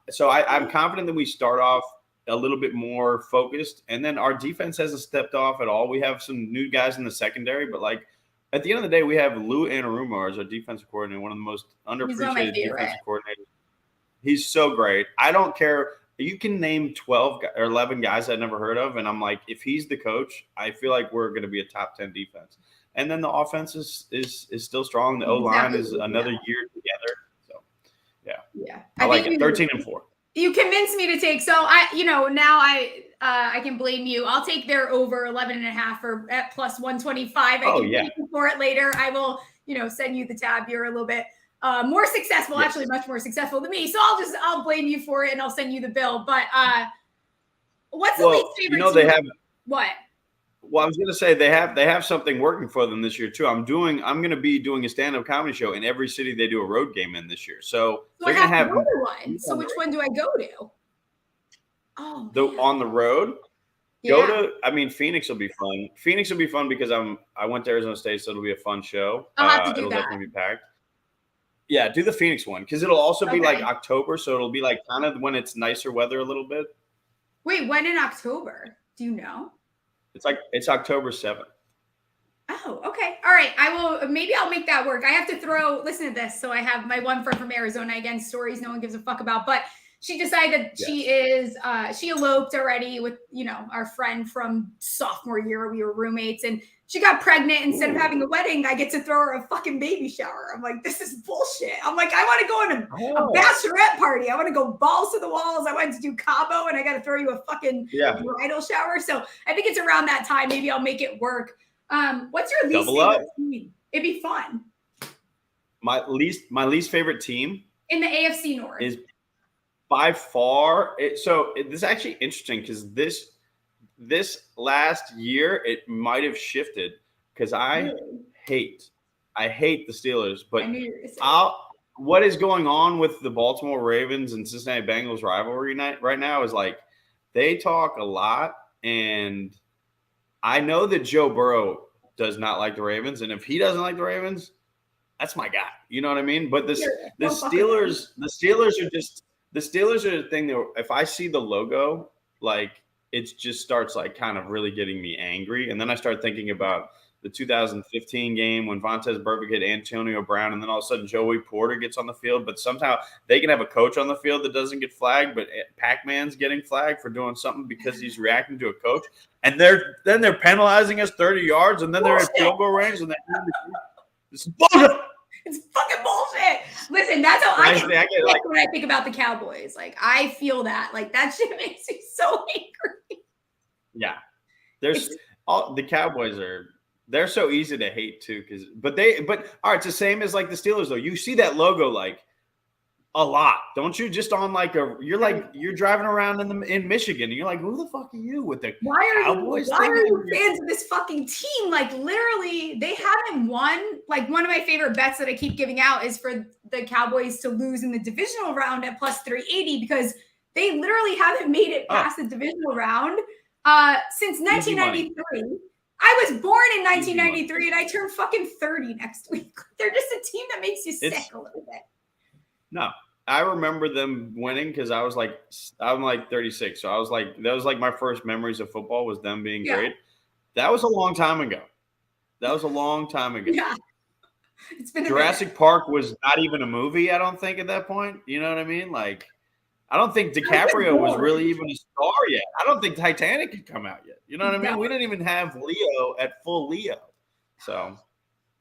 So I'm confident that we start off a little bit more focused, and then our defense hasn't stepped off at all. We have some new guys in the secondary, but like at the end of the day, we have Lou Anarumo as our defensive coordinator, one of the most underappreciated defensive coordinators. He's so great. I don't care. You can name 12 or 11 guys I've never heard of, and I'm like, if he's the coach, I feel like we're going to be a top 10 defense. And then the offense is still strong. The O-line is another year together. So, yeah. I like it. 13-4. You convinced me to take. So now I can blame you. I'll take their over 11.5 or at plus 125. I can thank you for it later. I will, send you the tab here a little bit. More successful, actually much more successful than me. So I'll blame you for it and I'll send you the bill. But what's the least favorite team? They have what? Well, I was going to say they have something working for them this year too. I'm going to be doing a stand-up comedy show in every city they do a road game in this year. So they're going to have one. So which one do I go to? Oh, on the road. Go to. I mean, Phoenix will be fun. Phoenix will be fun because I went to Arizona State, so it'll be a fun show. I'll have to do it'll that. Definitely be packed. Yeah, do the Phoenix one because it'll also be like October, so it'll be like kind of when it's nicer weather a little bit. Wait, when in October? Do you know? It's October 7th. Oh, okay. All right. Maybe I'll make that work. I have to listen to this. So I have my one friend from Arizona, again, stories no one gives a fuck about, but she decided that she eloped already with, our friend from sophomore year. We were roommates and she got pregnant. Instead of having a wedding, I get to throw her a fucking baby shower. I'm like, this is bullshit. I'm like, I want to go on a bachelorette party. I want to go balls to the walls. I wanted to do Cabo and I got to throw you a fucking bridal shower. So I think it's around that time. Maybe I'll make it work. What's your least favorite team? It'd be fun. My least favorite team in the AFC North is by far. This is actually interesting because this last year it might have shifted because I hate the Steelers, but what is going on with the Baltimore Ravens and Cincinnati Bengals rivalry right now is like they talk a lot, and I know that Joe Burrow does not like the Ravens, and if he doesn't like the Ravens, that's my guy. You know what I mean? But the Steelers are the thing that if I see the logo, like it just starts like kind of really getting me angry. And then I start thinking about the 2015 game when Vontaze Burfict hit Antonio Brown, and then all of a sudden Joey Porter gets on the field, but somehow they can have a coach on the field that doesn't get flagged, but Pac-Man's getting flagged for doing something because he's reacting to a coach. And they're penalizing us 30 yards, and then they're in field goal range, and it's bullshit. It's fucking bullshit. Listen, that's how I get when I think about the Cowboys. Like, I feel that. Like, that shit makes me so angry. Yeah. The Cowboys they're so easy to hate too, but all right, it's the same as like the Steelers though. You see that logo like a lot, don't you? Just on like you're driving around in Michigan and you're like, who the fuck are you with the Cowboys? Why are you fans of this fucking team? Like literally, they haven't won. Like one of my favorite bets that I keep giving out is for the Cowboys to lose in the divisional round at plus 380 because they literally haven't made it past the divisional round since 1993. I was born in 1993 and I turned fucking 30 next week. They're just a team that makes you sick a little bit. No, I remember them winning because I'm like 36. So I was like, that was like my first memories of football was them being great. That was a long time ago. Yeah. It's been Jurassic Park was not even a movie, I don't think, at that point. You know what I mean? Like, I don't think DiCaprio was really even a star yet. I don't think Titanic had come out yet. You know what I mean? We didn't even have Leo at full Leo. So,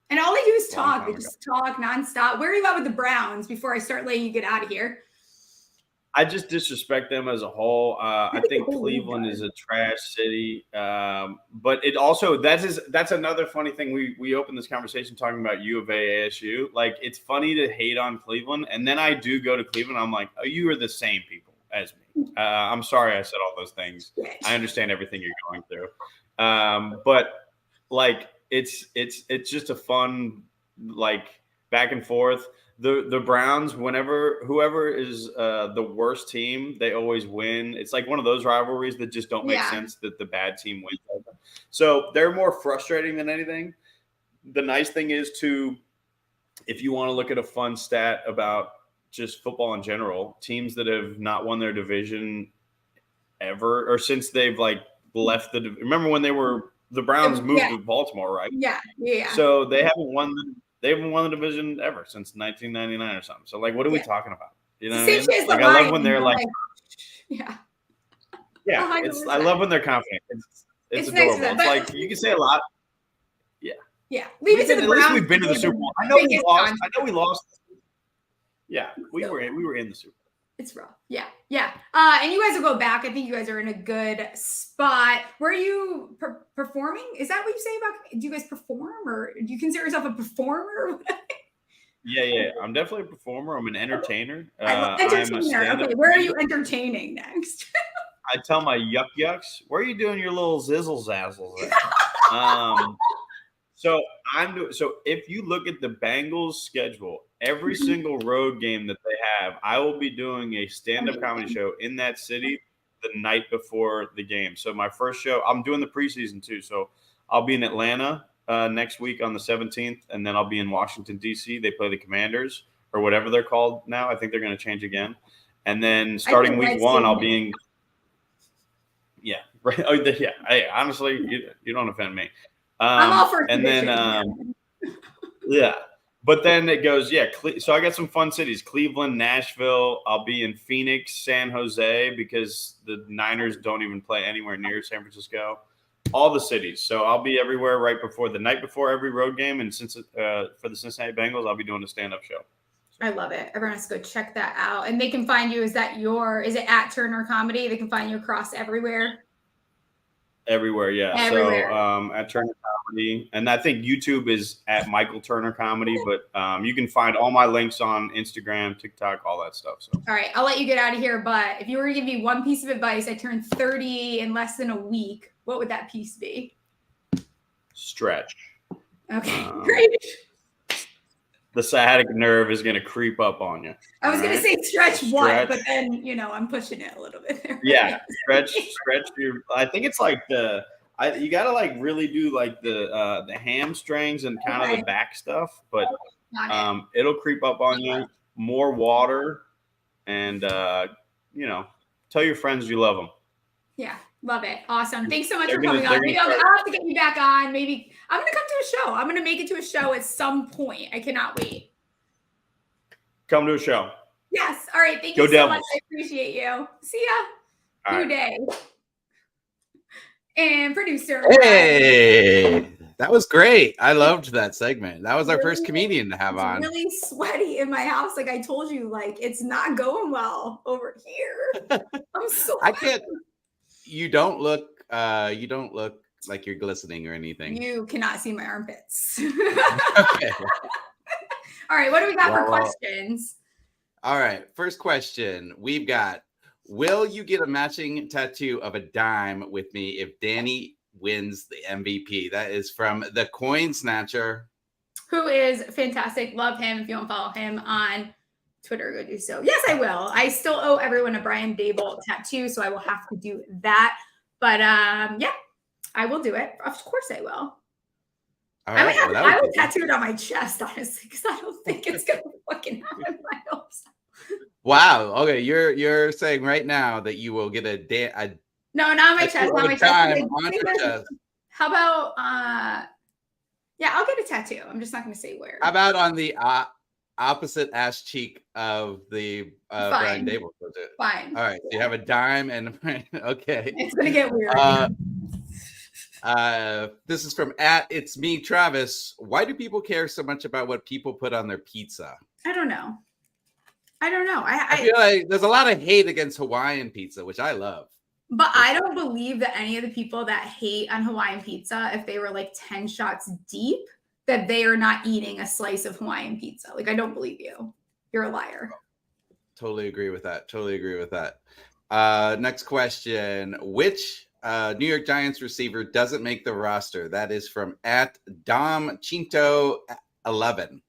and all they do is talk. They just talk nonstop. Where are you at with the Browns before I start letting you get out of here? I just disrespect them as a whole. I think the whole league Cleveland does. is a trash city. But it also that's another funny thing. We opened this conversation talking about UofA ASU. Like, it's funny to hate on Cleveland, and then I do go to Cleveland. I'm like, oh, you are the same people as me. I'm sorry I said all those things. I understand everything you're going through. But like, it's just a fun, like, back and forth. The Browns, whoever is the worst team, they always win. It's like one of those rivalries that just don't make sense, that the bad team wins. So they're more frustrating than anything. The nice thing is, if you want to look at a fun stat about just football in general, teams that have not won their division ever, or since they've like left remember when the Browns moved to Baltimore, right? Yeah. So they haven't won the division ever since 1999 or something. So, like, what are we talking about? You know what I mean? Like, I love when they're like, yeah. I love when they're confident. It's adorable. Nice, it's like, you can say a lot. Yeah. Leave it to the Browns. At least we've been to the Super Bowl. I know we lost. Yeah, we were in the Super Bowl. It's rough. Yeah. And you guys will go back. I think you guys are in a good spot. Were you performing? Is that what you say about? Do you guys perform, or do you consider yourself a performer? Yeah. I'm definitely a performer. I'm an entertainer. Entertainer. Okay, where are you entertaining next? I tell my yucks, where are you doing your little zizzle zazzles at? So if you look at the Bengals schedule, every single road game that they have, I will be doing a stand-up comedy show in that city the night before the game. So my first show, I'm doing the preseason too. So I'll be in Atlanta next week on the 17th, and then I'll be in Washington, D.C. They play the Commanders, or whatever they're called now. I think they're going to change again. And then starting week one, I'll be in – yeah. Right. Oh, yeah. Hey, honestly, you don't offend me. I'm all for and then yeah, but then it goes, so I got some fun cities: Cleveland, Nashville. I'll be in Phoenix, San Jose, because the Niners don't even play anywhere near San Francisco. All the cities. So I'll be everywhere the night before every road game. And since for the Cincinnati Bengals, I'll be doing a stand-up show. I love it. Everyone has to go check that out. And they can find you. Is it at Turner Comedy? They can find you across everywhere. Everywhere, yeah. Everywhere. So at Turner Comedy, and I think YouTube is at Michael Turner Comedy, but you can find all my links on Instagram, TikTok, all that stuff. So, all right, I'll let you get out of here. But if you were to give me one piece of advice, I turned 30 in less than a week. What would that piece be? Stretch. Okay, great. The sciatic nerve is going to creep up on you. I was going to say stretch what, but then, I'm pushing it a little bit there. Yeah, stretch I think it's like you got to like really do like the hamstrings and kind of the back stuff, but it'll creep up on you. More water, and tell your friends you love them. Yeah, love it. Awesome. Thanks so much for coming on. Maybe I'll have to get you back on. Maybe I'm going to come to a show. I'm going to make it to a show at some point. I cannot wait. Come to a show. Yes. All right. Thank you so much. I appreciate you. See ya. New day. And producer. Hey, that was great. I loved that segment. That was our first comedian to have on. Really sweaty in my house. Like I told you, like it's not going well over here. I'm so I can't. You don't look like you're glistening or anything. You cannot see my armpits. Okay. All right, what do we got for questions? All right, first question. We've got, will you get a matching tattoo of a dime with me if Danny wins the MVP? That is from the Coin Snatcher. Who is fantastic. Love him. If you don't follow him on Twitter, go do so. Yes, I will. I still owe everyone a Brian Dable tattoo, so I will have to do that. But yeah, I will do it. Of course I will. All right, I will tattoo it on my chest, honestly, because I don't think it's gonna fucking happen. I hope so. Wow. Okay, you're saying right now that you will get no, not my chest, not my chest. On your chest. How about yeah, I'll get a tattoo. I'm just not gonna say where. How about on the opposite ass cheek of the Brian Dable? Fine. All right. So you have a dime and okay. It's gonna get weird. This is from It's Me Travis. Why do people care so much about what people put on their pizza? I don't know. I don't know. I feel like there's a lot of hate against Hawaiian pizza, which I love. But I don't believe that any of the people that hate on Hawaiian pizza, if they were like 10 shots deep, that they are not eating a slice of Hawaiian pizza. Like, I don't believe you. You're a liar. Totally agree with that. Next question. Which New York Giants receiver doesn't make the roster? That is from @DomChinto11.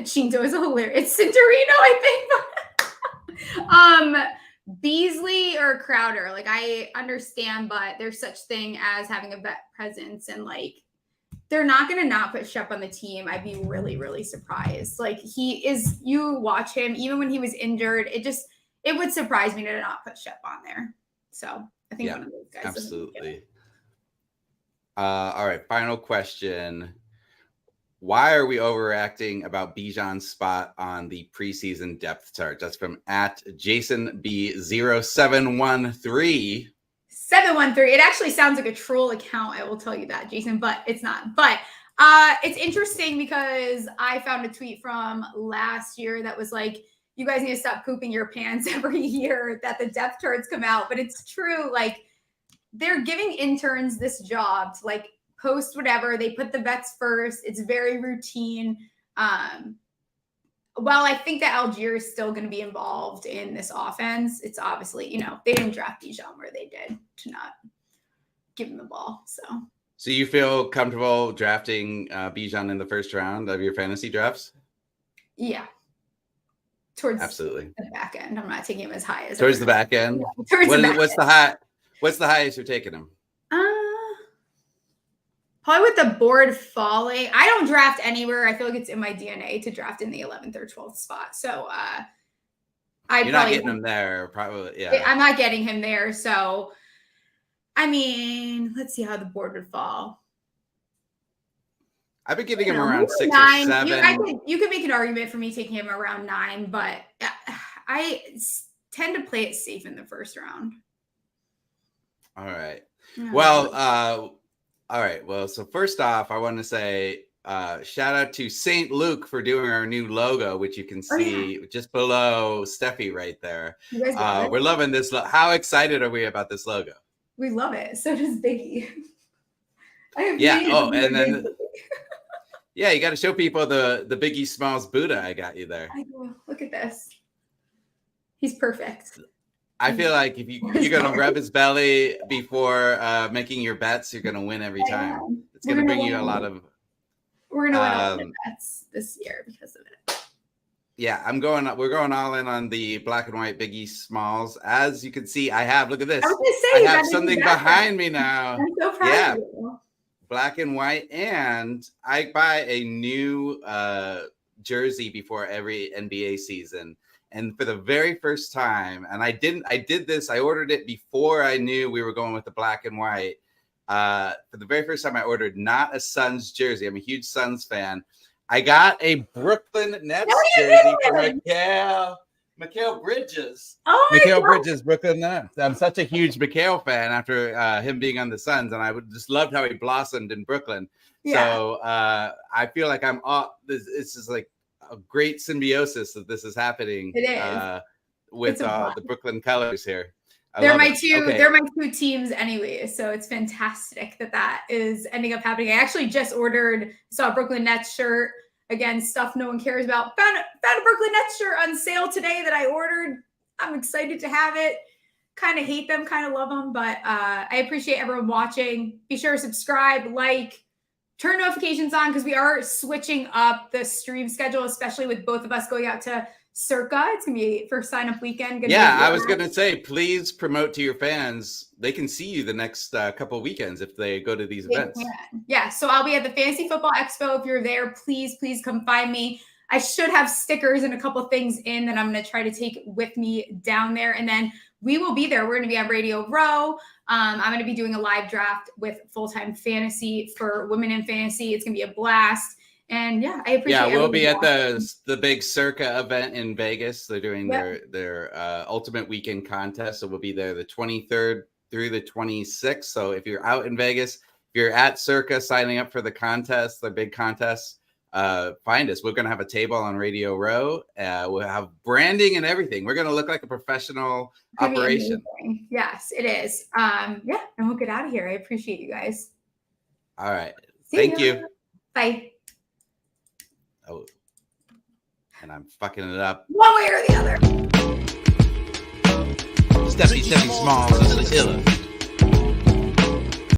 Chinto is hilarious. It's Cinderino, I think. Beasley or Crowder. Like, I understand, but there's such thing as having a vet presence, and like, they're not going to not put Shep on the team. I'd be really, really surprised. Like, you watch him, even when he was injured, it would surprise me to not put Shep on there. So I think one of those guys. Absolutely. All right. Final question. Why are we overreacting about Bijan's spot on the preseason depth chart? That's from @JasonB0713. 713. It actually sounds like a troll account. I will tell you that, Jason, but it's not. But it's interesting because I found a tweet from last year that was like, you guys need to stop pooping your pants every year that the depth charts come out. But it's true. Like, they're giving interns this job to like post whatever. They put the vets first. It's very routine. While I think that Algier is still going to be involved in this offense, it's obviously, they didn't draft Bijan where they did to not give him the ball. So you feel comfortable drafting Bijan in the first round of your fantasy drafts? Yeah. Towards absolutely the back end. I'm not taking him as high as towards the back end. Yeah, what's the highest you're taking him? Probably with the board falling. I don't draft anywhere. I feel like it's in my DNA to draft in the 11th or 12th spot. So you're not getting him there, probably. Yeah, I'm not getting him there. So I mean, let's see how the board would fall. I've been getting him around 6 or 7. You could make an argument for me taking him around 9, but I tend to play it safe in the first round. All right. Well, all right. Well, so first off, I want to say shout out to St. Luke for doing our new logo, which you can see just below Stephie right there. We're loving this. How excited are we about this logo? We love it. So does Biggie. And then you got to show people the Biggie Smalls Buddha I got you there. I know. Look at this. He's perfect. I feel like if you're going to rub his belly before making your bets, you're going to win every time. It's going to bring you a lot of. We're going to win a lot of bets this year because of it. Yeah, we're going all in on the black and white Biggie Smalls. As you can see, look at this. I have something behind me now. I'm so proud of you. Black and white. And I buy a new jersey before every NBA season. And for the very first time, and I ordered it before I knew we were going with the black and white. For the very first time, I ordered not a Suns jersey. I'm a huge Suns fan. I got a Brooklyn Nets jersey for Mikal Bridges. Oh, Mikal Bridges, Brooklyn Nets. I'm such a huge Mikal fan after him being on the Suns, and I just loved how he blossomed in Brooklyn. Yeah. So I feel like this is like a great symbiosis that this is happening. It is. With the Brooklyn colors here. They're my two teams anyway, so it's fantastic that is ending up happening. I actually just saw a Brooklyn Nets shirt. Again, stuff no one cares about. Found a Brooklyn Nets shirt on sale today that I ordered. I'm excited to have it. Kind of hate them, kind of love them, but I appreciate everyone watching. Be sure to subscribe, like, turn notifications on because we are switching up the stream schedule, especially with both of us going out to Circa. It's gonna be first sign-up weekend. I was gonna say, please promote to your fans. They can see you the next couple of weekends if they go to these events. Yeah, so I'll be at the Fantasy Football Expo. If you're there, please come find me. I should have stickers and a couple of things that I'm gonna try to take with me down there, and then we will be there. We're gonna be on Radio Row. I'm gonna be doing a live draft with Full-Time Fantasy for women in fantasy. It's gonna be a blast. And I appreciate. Yeah, we'll be at the big Circa event in Vegas. They're doing their Ultimate Weekend contest, so we'll be there the 23rd through the 26th. So if you're out in Vegas, if you're at Circa signing up for the contest, the big contest, find us. We're going to have a table on Radio Row. We'll have branding and everything. We're going to look like a professional operation. Yes, it is. And we'll get out of here. I appreciate you guys. All right. Thank you. Bye. Oh, and I'm fucking it up. One way or the other. Stephie Smalls is the killer.